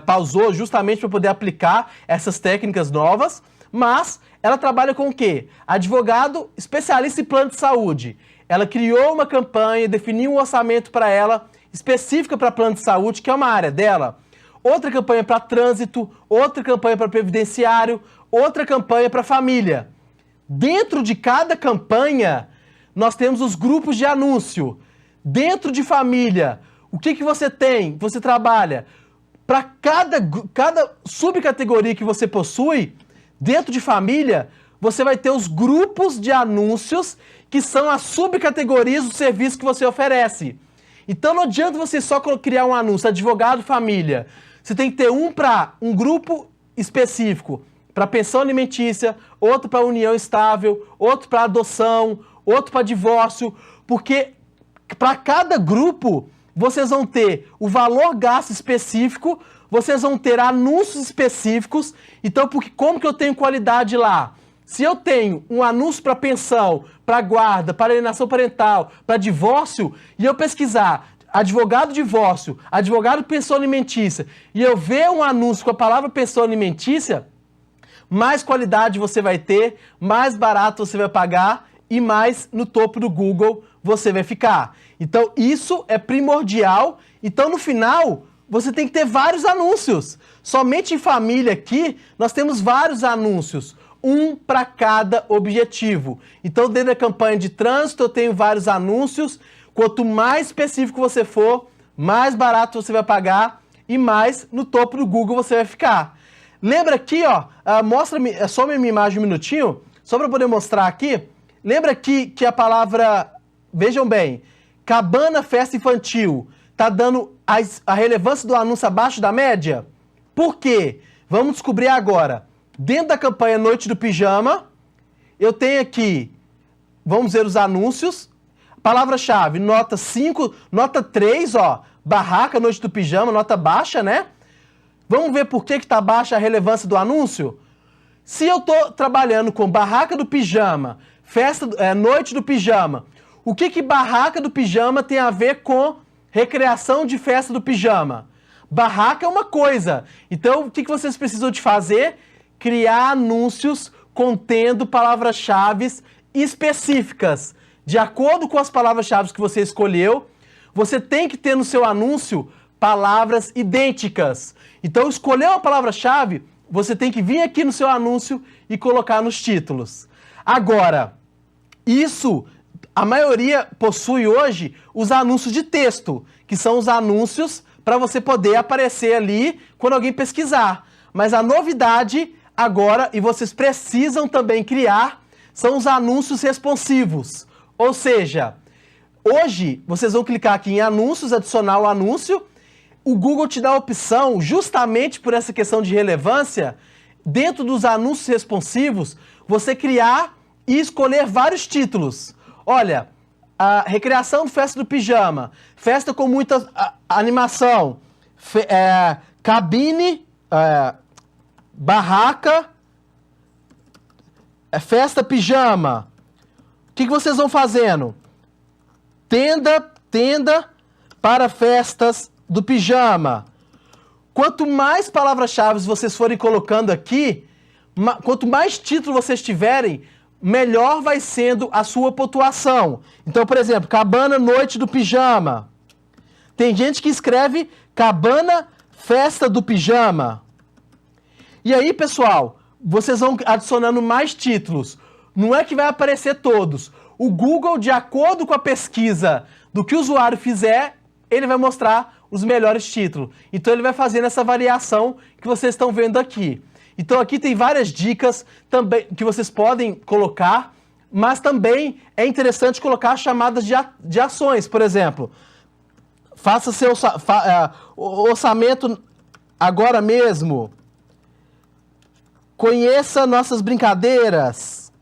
pausou justamente para poder aplicar essas técnicas novas, mas ela trabalha com o quê? Advogado especialista em plano de saúde. Ela criou uma campanha, definiu um orçamento para ela, específica para plano de saúde, que é uma área dela. Outra campanha para trânsito, outra campanha para previdenciário, outra campanha para família. Dentro de cada campanha, nós temos os grupos de anúncio. Dentro de família, o que você tem? Você trabalha para cada subcategoria que você possui. Dentro de família, você vai ter os grupos de anúncios que são as subcategorias do serviço que você oferece. Então não adianta você só criar um anúncio, advogado família. Você tem que ter um para um grupo específico, para pensão alimentícia, outro para união estável, outro para adoção, outro para divórcio, porque para cada grupo vocês vão ter o valor gasto específico, vocês vão ter anúncios específicos. Então, como que eu tenho qualidade lá? Se eu tenho um anúncio para pensão, para guarda, para alienação parental, para divórcio, e eu pesquisar advogado divórcio, advogado pensão alimentícia, e eu ver um anúncio com a palavra pensão alimentícia, mais qualidade você vai ter, mais barato você vai pagar e mais no topo do Google você vai ficar. Então, isso é primordial. Então, no final, você tem que ter vários anúncios. Somente em família aqui, nós temos vários anúncios. Um para cada objetivo. Então, dentro da campanha de trânsito, eu tenho vários anúncios. Quanto mais específico você for, mais barato você vai pagar e mais no topo do Google você vai ficar. Lembra aqui, ó, mostra-me, some a minha imagem um minutinho, só para poder mostrar aqui. Lembra aqui que a palavra, vejam bem, cabana festa infantil, tá dando a relevância do anúncio abaixo da média? Por quê? Vamos descobrir agora. Dentro da campanha Noite do Pijama, eu tenho aqui, vamos ver os anúncios, palavra-chave, nota 5, nota 3, ó, barraca, Noite do Pijama, nota baixa, né? Vamos ver por que está baixa a relevância do anúncio? Se eu estou trabalhando com barraca do pijama, noite do pijama, o que barraca do pijama tem a ver com recreação de festa do pijama? Barraca é uma coisa. Então, o que vocês precisam de fazer? Criar anúncios contendo palavras-chave específicas. De acordo com as palavras-chave que você escolheu, você tem que ter no seu anúncio palavras idênticas. Então, escolheu a palavra-chave, você tem que vir aqui no seu anúncio e colocar nos títulos. Agora, a maioria possui hoje os anúncios de texto, que são os anúncios para você poder aparecer ali quando alguém pesquisar. Mas a novidade agora, e vocês precisam também criar, são os anúncios responsivos. Ou seja, hoje vocês vão clicar aqui em anúncios, adicionar o anúncio. O Google te dá a opção, justamente por essa questão de relevância, dentro dos anúncios responsivos, você criar e escolher vários títulos. Olha, a recreação de festa do pijama, festa com muita animação, cabine, barraca, festa pijama. O que vocês vão fazendo? Tenda para festas do pijama. Quanto mais palavras-chave vocês forem colocando aqui, quanto mais título vocês tiverem, melhor vai sendo a sua pontuação. Então, por exemplo, cabana noite do pijama. Tem gente que escreve cabana festa do pijama. E aí, pessoal, vocês vão adicionando mais títulos. Não é que vai aparecer todos. O Google, de acordo com a pesquisa do que o usuário fizer, ele vai mostrar os melhores títulos. Então ele vai fazendo essa variação que vocês estão vendo aqui. Então aqui tem várias dicas também que vocês podem colocar, mas também é interessante colocar chamadas de ações. Por exemplo, faça seu orçamento agora mesmo. Conheça nossas brincadeiras.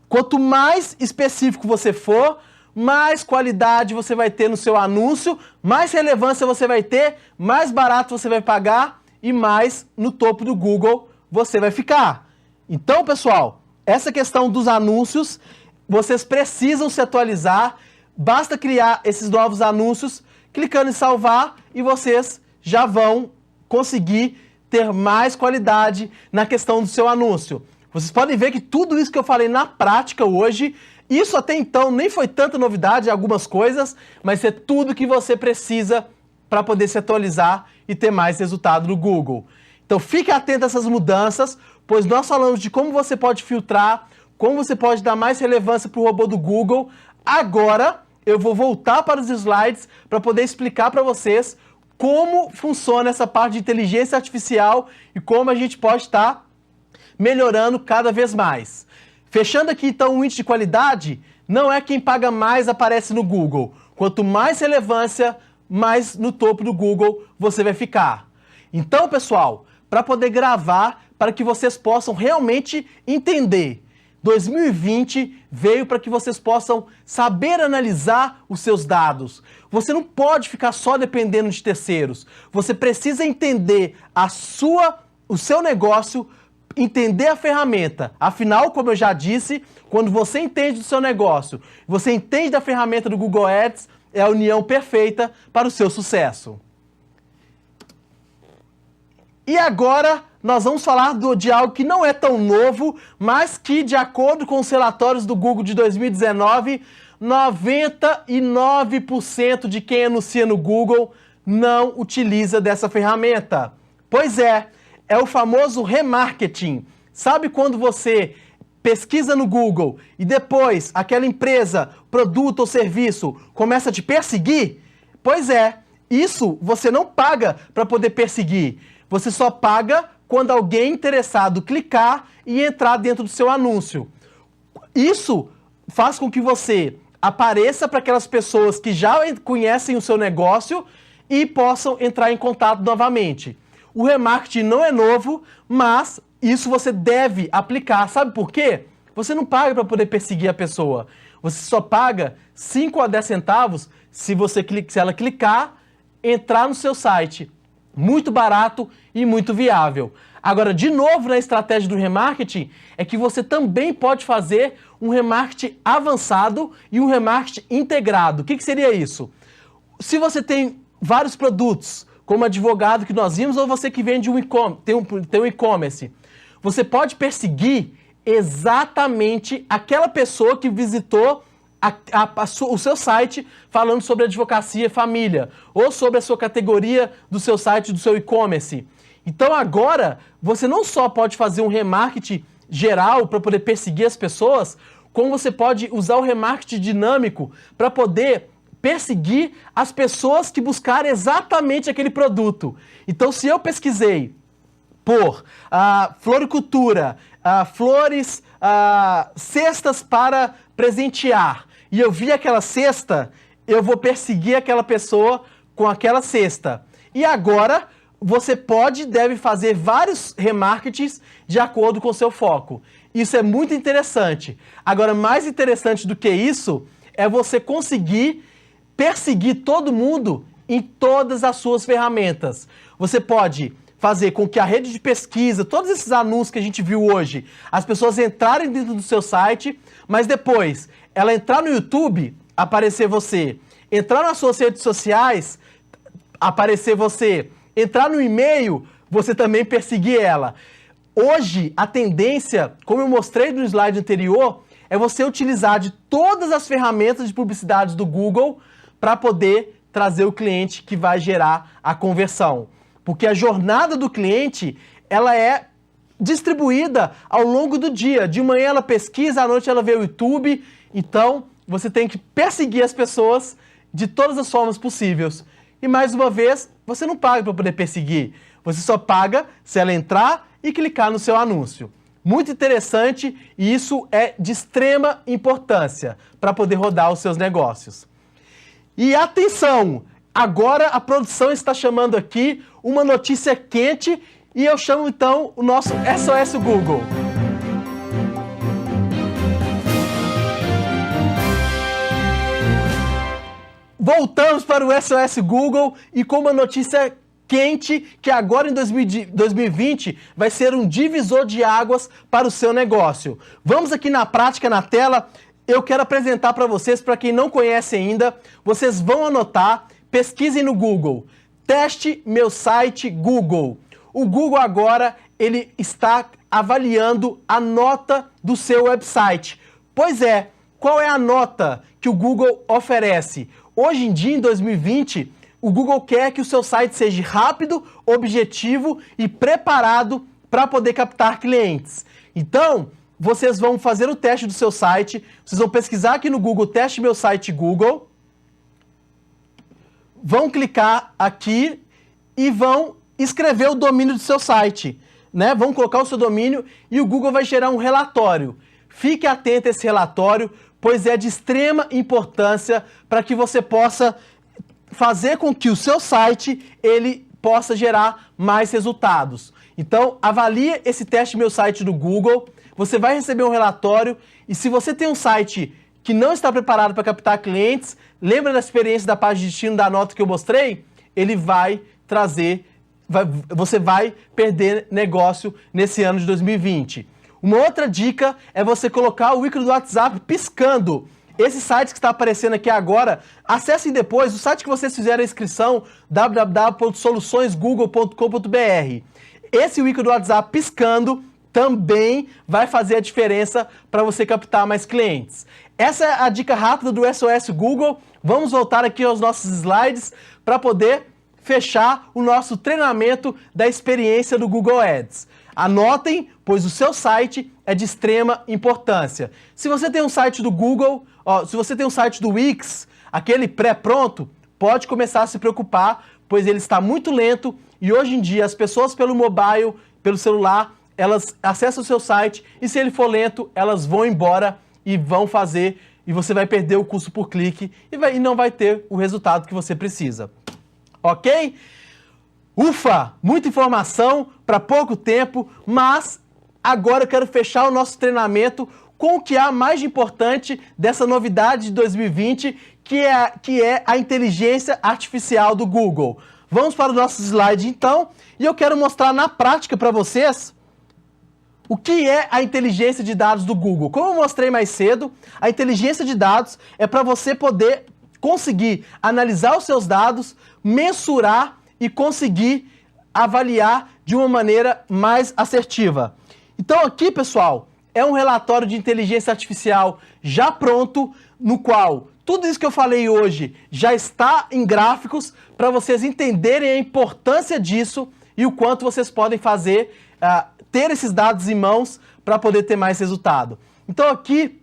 Quanto mais específico você for, mais qualidade você vai ter no seu anúncio, mais relevância você vai ter, mais barato você vai pagar e mais no topo do Google você vai ficar. Então, pessoal, essa questão dos anúncios, vocês precisam se atualizar, basta criar esses novos anúncios, clicando em salvar e vocês já vão conseguir ter mais qualidade na questão do seu anúncio. Vocês podem ver que tudo isso que eu falei na prática hoje, isso até então nem foi tanta novidade, algumas coisas, mas é tudo que você precisa para poder se atualizar e ter mais resultado no Google. Então fique atento a essas mudanças, pois nós falamos de como você pode filtrar, como você pode dar mais relevância para o robô do Google. Agora eu vou voltar para os slides para poder explicar para vocês como funciona essa parte de inteligência artificial e como a gente pode estar melhorando cada vez mais. Fechando aqui então o índice de qualidade, não é quem paga mais aparece no Google. Quanto mais relevância, mais no topo do Google você vai ficar. Então, pessoal, para poder gravar, para que vocês possam realmente entender, 2020 veio para que vocês possam saber analisar os seus dados. Você não pode ficar só dependendo de terceiros. Você precisa entender o seu negócio, entender a ferramenta. Afinal, como eu já disse, quando você entende do seu negócio, você entende da ferramenta do Google Ads, é a união perfeita para o seu sucesso. E agora nós vamos falar de algo que não é tão novo, mas que, de acordo com os relatórios do Google de 2019, 99% de quem anuncia no Google não utiliza dessa ferramenta. Pois é o famoso remarketing. Sabe quando você pesquisa no Google e depois aquela empresa, produto ou serviço começa a te perseguir? Pois é, isso você não paga para poder perseguir. Você só paga quando alguém interessado clicar e entrar dentro do seu anúncio. Isso faz com que você apareça para aquelas pessoas que já conhecem o seu negócio e possam entrar em contato novamente. O remarketing não é novo, mas isso você deve aplicar. Sabe por quê? Você não paga para poder perseguir a pessoa. Você só paga 5 a 10 centavos se ela clicar, entrar no seu site. Muito barato e muito viável. Agora, de novo, na estratégia do remarketing, é que você também pode fazer um remarketing avançado e um remarketing integrado. O que seria isso? Se você tem vários produtos, como advogado que nós vimos, ou você que vende tem um e-commerce, você pode perseguir exatamente aquela pessoa que visitou o seu site falando sobre advocacia e família, ou sobre a sua categoria do seu site, do seu e-commerce. Então agora, você não só pode fazer um remarketing geral para poder perseguir as pessoas, como você pode usar o remarketing dinâmico para poder perseguir as pessoas que buscarem exatamente aquele produto. Então, se eu pesquisei por floricultura, flores, cestas para presentear, e eu vi aquela cesta, eu vou perseguir aquela pessoa com aquela cesta. E agora, você deve fazer vários remarketings de acordo com o seu foco. Isso é muito interessante. Agora, mais interessante do que isso, é você conseguir perseguir todo mundo em todas as suas ferramentas. Você pode fazer com que a rede de pesquisa, todos esses anúncios que a gente viu hoje, as pessoas entrarem dentro do seu site, mas depois ela entrar no YouTube, aparecer você. Entrar nas suas redes sociais, aparecer você. Entrar no e-mail, você também perseguir ela. Hoje, a tendência, como eu mostrei no slide anterior, é você utilizar de todas as ferramentas de publicidade do Google para poder trazer o cliente que vai gerar a conversão. Porque a jornada do cliente, ela é distribuída ao longo do dia. De manhã ela pesquisa, à noite ela vê o YouTube. Então, você tem que perseguir as pessoas de todas as formas possíveis. E mais uma vez, você não paga para poder perseguir. Você só paga se ela entrar e clicar no seu anúncio. Muito interessante e isso é de extrema importância para poder rodar os seus negócios. E atenção! Agora a produção está chamando aqui uma notícia quente e eu chamo então o nosso SOS Google. Voltamos para o SOS Google e com uma notícia quente que agora em 2020 vai ser um divisor de águas para o seu negócio. Vamos aqui na prática, na tela, eu quero apresentar para vocês, para quem não conhece ainda, vocês vão anotar, pesquisem no Google, teste meu site Google. O Google agora, ele está avaliando a nota do seu website. Pois é, qual é a nota que o Google oferece? Hoje em dia, em 2020, o Google quer que o seu site seja rápido, objetivo e preparado para poder captar clientes. Então, vocês vão fazer o teste do seu site, vocês vão pesquisar aqui no Google, teste meu site Google, vão clicar aqui e vão escrever o domínio do seu site, né? Vão colocar o seu domínio e o Google vai gerar um relatório. Fique atento a esse relatório, pois é de extrema importância para que você possa fazer com que o seu site ele possa gerar mais resultados. Então, avalie esse teste meu site do Google, você vai receber um relatório e se você tem um site que não está preparado para captar clientes, lembra da experiência da página de destino da nota que eu mostrei? Ele vai trazer, você vai perder negócio nesse ano de 2020. Uma outra dica é você colocar o ícone do WhatsApp piscando. Esse site que está aparecendo aqui agora, acessem depois o site que vocês fizeram a inscrição, www.soluçõesgoogle.com.br. Esse ícone do WhatsApp piscando também vai fazer a diferença para você captar mais clientes. Essa é a dica rápida do SOS Google. Vamos voltar aqui aos nossos slides para poder fechar o nosso treinamento da experiência do Google Ads. Anotem, pois o seu site é de extrema importância. Se você tem um site do Google, se você tem um site do Wix, aquele pré-pronto, pode começar a se preocupar, pois ele está muito lento e hoje em dia as pessoas pelo mobile, pelo celular, elas acessam o seu site e se ele for lento, elas vão embora e vão fazer e você vai perder o custo por clique e não vai ter o resultado que você precisa. Ok? Ufa! Muita informação para pouco tempo, mas agora eu quero fechar o nosso treinamento com o que há mais de importante dessa novidade de 2020, que é a inteligência artificial do Google. Vamos para o nosso slide então, e eu quero mostrar na prática para vocês o que é a inteligência de dados do Google. Como eu mostrei mais cedo, a inteligência de dados é para você poder conseguir analisar os seus dados, mensurar e conseguir avaliar de uma maneira mais assertiva. Então aqui, pessoal, é um relatório de inteligência artificial já pronto, no qual tudo isso que eu falei hoje já está em gráficos para vocês entenderem a importância disso e o quanto vocês podem fazer, ter esses dados em mãos para poder ter mais resultado. Então aqui,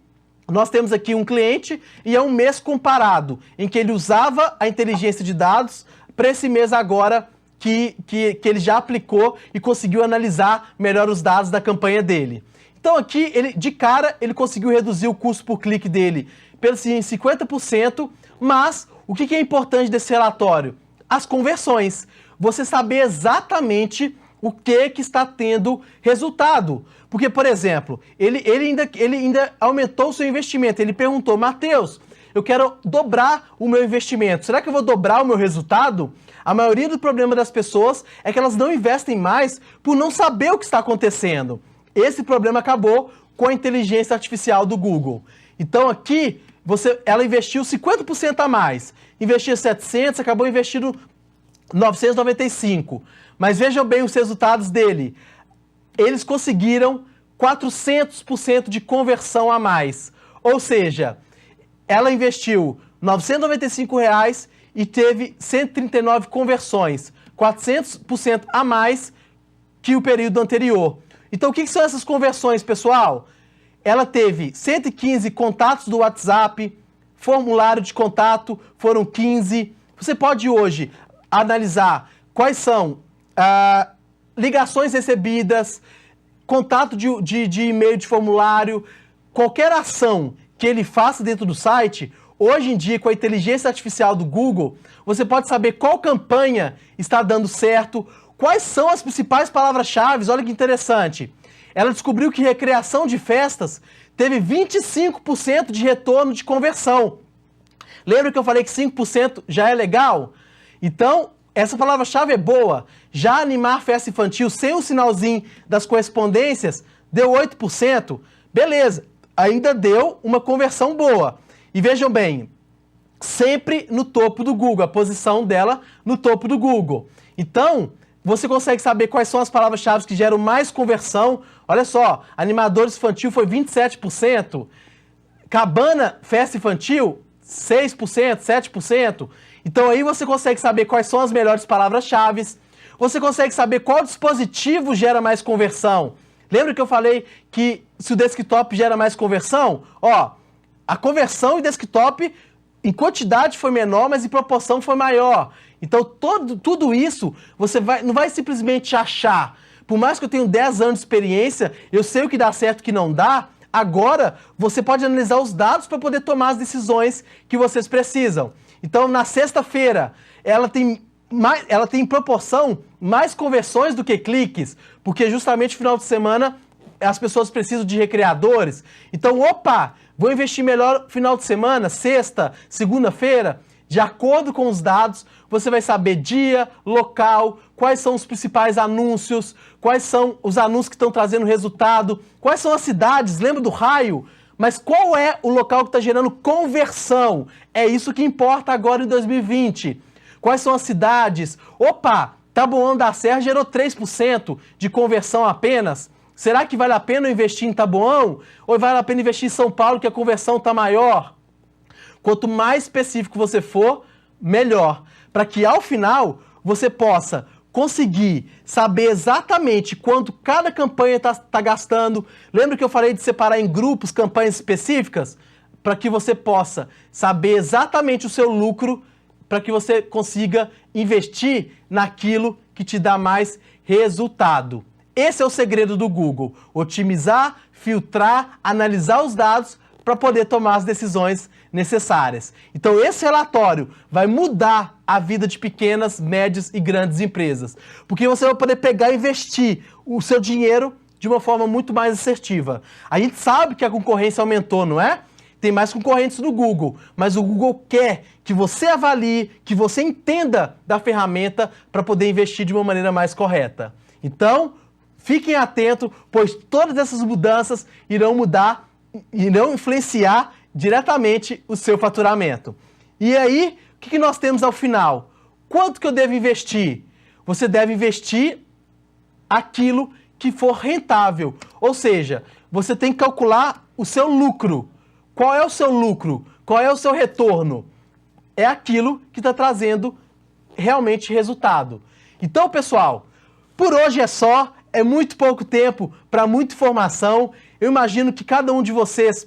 nós temos aqui um cliente e é um mês comparado, em que ele usava a inteligência de dados para esse mês agora que ele já aplicou e conseguiu analisar melhor os dados da campanha dele. Então aqui, de cara, ele conseguiu reduzir o custo por clique dele pelo 50%, mas o que é importante desse relatório? As conversões. Você saber exatamente o que está tendo resultado. Porque, por exemplo, ele ainda aumentou o seu investimento. Ele perguntou, Matheus, eu quero dobrar o meu investimento. Será que eu vou dobrar o meu resultado? A maioria do problema das pessoas é que elas não investem mais por não saber o que está acontecendo. Esse problema acabou com a inteligência artificial do Google. Então aqui, ela investiu 50% a mais. Investia 700, acabou investindo 995. Mas vejam bem os resultados dele. Eles conseguiram 400% de conversão a mais. Ou seja, ela investiu R$ 995 e teve 139 conversões, 400% a mais que o período anterior. Então, o que são essas conversões, pessoal? Ela teve 115 contatos do WhatsApp, formulário de contato foram 15. Você pode hoje analisar quais são ligações recebidas, contato de e-mail de formulário, qualquer ação que ele faça dentro do site. Hoje em dia, com a inteligência artificial do Google, você pode saber qual campanha está dando certo, quais são as principais palavras-chave. Olha que interessante. Ela descobriu que recreação de festas teve 25% de retorno de conversão. Lembra que eu falei que 5% já é legal? Então, essa palavra-chave é boa. Já animar festa infantil sem o sinalzinho das correspondências deu 8%. Beleza, ainda deu uma conversão boa. E vejam bem, sempre no topo do Google, a posição dela no topo do Google. Então, você consegue saber quais são as palavras-chave que geram mais conversão. Olha só, animadores infantil foi 27%, cabana festa infantil 6%, 7%. Então aí você consegue saber quais são as melhores palavras-chave. Você consegue saber qual dispositivo gera mais conversão. Lembra que eu falei que se o desktop gera mais conversão? Ó, a conversão em desktop em quantidade foi menor, mas em proporção foi maior. Então tudo isso você não vai simplesmente achar. Por mais que eu tenha 10 anos de experiência, eu sei o que dá certo e o que não dá. Agora você pode analisar os dados para poder tomar as decisões que vocês precisam. Então na sexta-feira ela tem em proporção mais conversões do que cliques, porque justamente no final de semana as pessoas precisam de recreadores. Então, vou investir melhor no final de semana, sexta, segunda-feira. De acordo com os dados, você vai saber dia, local, quais são os principais anúncios, quais são os anúncios que estão trazendo resultado, quais são as cidades, lembra do raio? Mas qual é o local que está gerando conversão? É isso que importa agora em 2020. Quais são as cidades? Taboão da Serra gerou 3% de conversão apenas. Será que vale a pena eu investir em Taboão? Ou vale a pena investir em São Paulo, que a conversão está maior? Quanto mais específico você for, melhor. Para que ao final você possa conseguir saber exatamente quanto cada campanha está gastando. Lembra que eu falei de separar em grupos campanhas específicas? Para que você possa saber exatamente o seu lucro, para que você consiga investir naquilo que te dá mais resultado. Esse é o segredo do Google: otimizar, filtrar, analisar os dados para poder tomar as decisões necessárias. Então esse relatório vai mudar a vida de pequenas, médias e grandes empresas, porque você vai poder pegar e investir o seu dinheiro de uma forma muito mais assertiva. A gente sabe que a concorrência aumentou, não é? Tem mais concorrentes no Google, mas o Google quer que você avalie, que você entenda da ferramenta para poder investir de uma maneira mais correta. Então, fiquem atentos, pois todas essas mudanças irão mudar, irão influenciar diretamente o seu faturamento. E aí, o que nós temos ao final? Quanto que eu devo investir? Você deve investir aquilo que for rentável. Ou seja, você tem que calcular o seu lucro. Qual é o seu lucro? Qual é o seu retorno? É aquilo que está trazendo realmente resultado. Então, pessoal, por hoje é só. É muito pouco tempo para muita informação. Eu imagino que cada um de vocês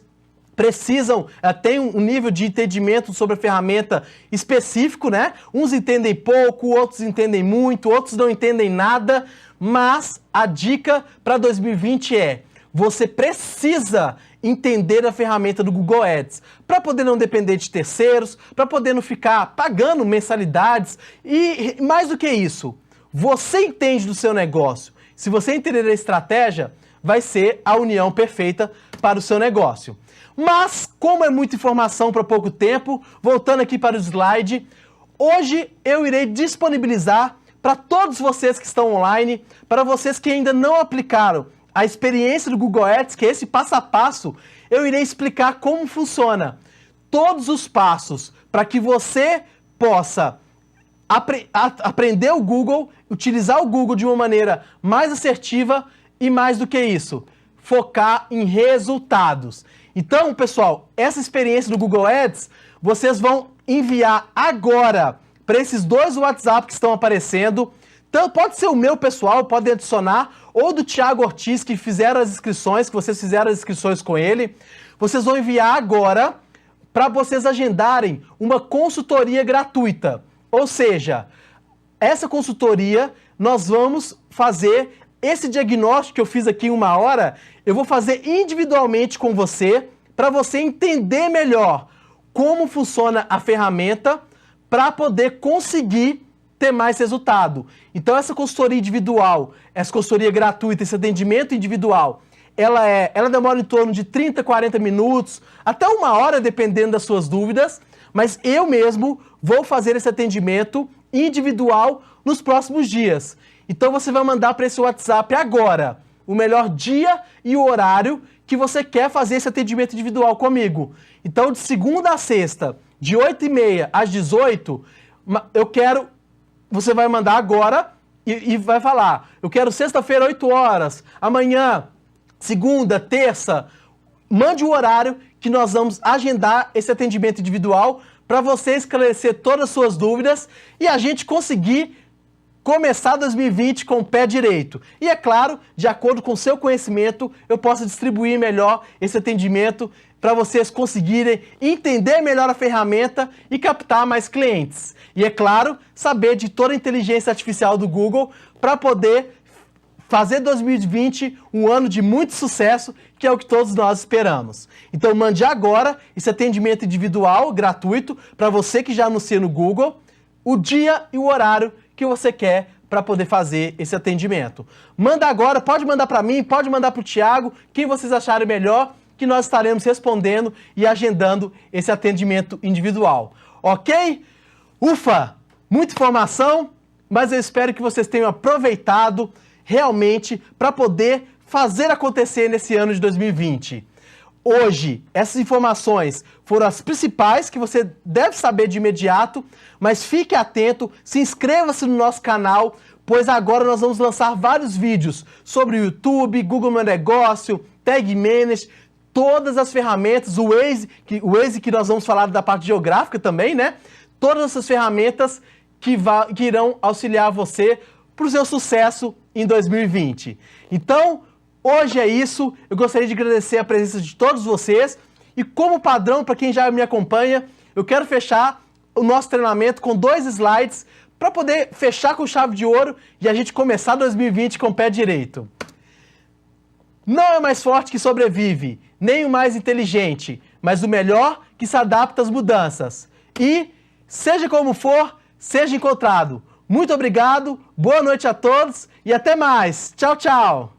precisam, tem um nível de entendimento sobre a ferramenta específico, né? Uns entendem pouco, outros entendem muito, outros não entendem nada, mas a dica para 2020 é: você precisa entender a ferramenta do Google Ads para poder não depender de terceiros, para poder não ficar pagando mensalidades e, mais do que isso, você entende do seu negócio. Se você entender a estratégia, vai ser a união perfeita para o seu negócio. Mas, como é muita informação para pouco tempo, voltando aqui para o slide, hoje eu irei disponibilizar para todos vocês que estão online, para vocês que ainda não aplicaram a experiência do Google Ads, que é esse passo a passo, eu irei explicar como funciona. Todos os passos para que você possa aprender o Google, utilizar o Google de uma maneira mais assertiva e, mais do que isso, focar em resultados. Então, pessoal, essa experiência do Google Ads, vocês vão enviar agora para esses dois WhatsApp que estão aparecendo. Então, pode ser o meu pessoal, pode adicionar, ou do Thiago Ortiz, que fizeram as inscrições, que vocês fizeram as inscrições com ele. Vocês vão enviar agora para vocês agendarem uma consultoria gratuita. Ou seja, essa consultoria, nós vamos fazer esse diagnóstico que eu fiz aqui em 1 hora, eu vou fazer individualmente com você, para você entender melhor como funciona a ferramenta, para poder conseguir ter mais resultado. Então essa consultoria individual, essa consultoria gratuita, esse atendimento individual, ela demora em torno de 30, 40 minutos, até 1 hora, dependendo das suas dúvidas, mas eu mesmo vou fazer esse atendimento individual nos próximos dias. Então você vai mandar para esse WhatsApp agora o melhor dia e o horário que você quer fazer esse atendimento individual comigo. Então, de segunda a sexta, de 8h30 às 18h, você vai mandar agora e vai falar: eu quero sexta-feira, 8 horas, amanhã, segunda, terça. Mande o horário que nós vamos agendar esse atendimento individual para você esclarecer todas as suas dúvidas e a gente conseguir começar 2020 com o pé direito. E é claro, de acordo com o seu conhecimento, eu posso distribuir melhor esse atendimento para vocês conseguirem entender melhor a ferramenta e captar mais clientes. E é claro, saber de toda a inteligência artificial do Google para poder fazer 2020 um ano de muito sucesso, que é o que todos nós esperamos. Então mande agora esse atendimento individual, gratuito, para você que já anuncia no Google, o dia e o horário que você quer para poder fazer esse atendimento. Manda agora, pode mandar para mim, pode mandar para o Thiago, quem vocês acharem melhor, que nós estaremos respondendo e agendando esse atendimento individual. Ok? Ufa! Muita informação, mas eu espero que vocês tenham aproveitado realmente para poder fazer acontecer nesse ano de 2020. Hoje, essas informações foram as principais que você deve saber de imediato, mas fique atento, se inscreva-se no nosso canal, pois agora nós vamos lançar vários vídeos sobre o YouTube, Google Meu Negócio, Tag Manager, todas as ferramentas, o Waze que nós vamos falar da parte geográfica também, né? Todas essas ferramentas que irão auxiliar você para o seu sucesso em 2020. Então, hoje é isso. Eu gostaria de agradecer a presença de todos vocês. E como padrão, para quem já me acompanha, eu quero fechar o nosso treinamento com 2 slides para poder fechar com chave de ouro e a gente começar 2020 com o pé direito. Não é o mais forte que sobrevive, nem o mais inteligente, mas o melhor que se adapta às mudanças. E, seja como for, seja encontrado. Muito obrigado, boa noite a todos e até mais. Tchau, tchau!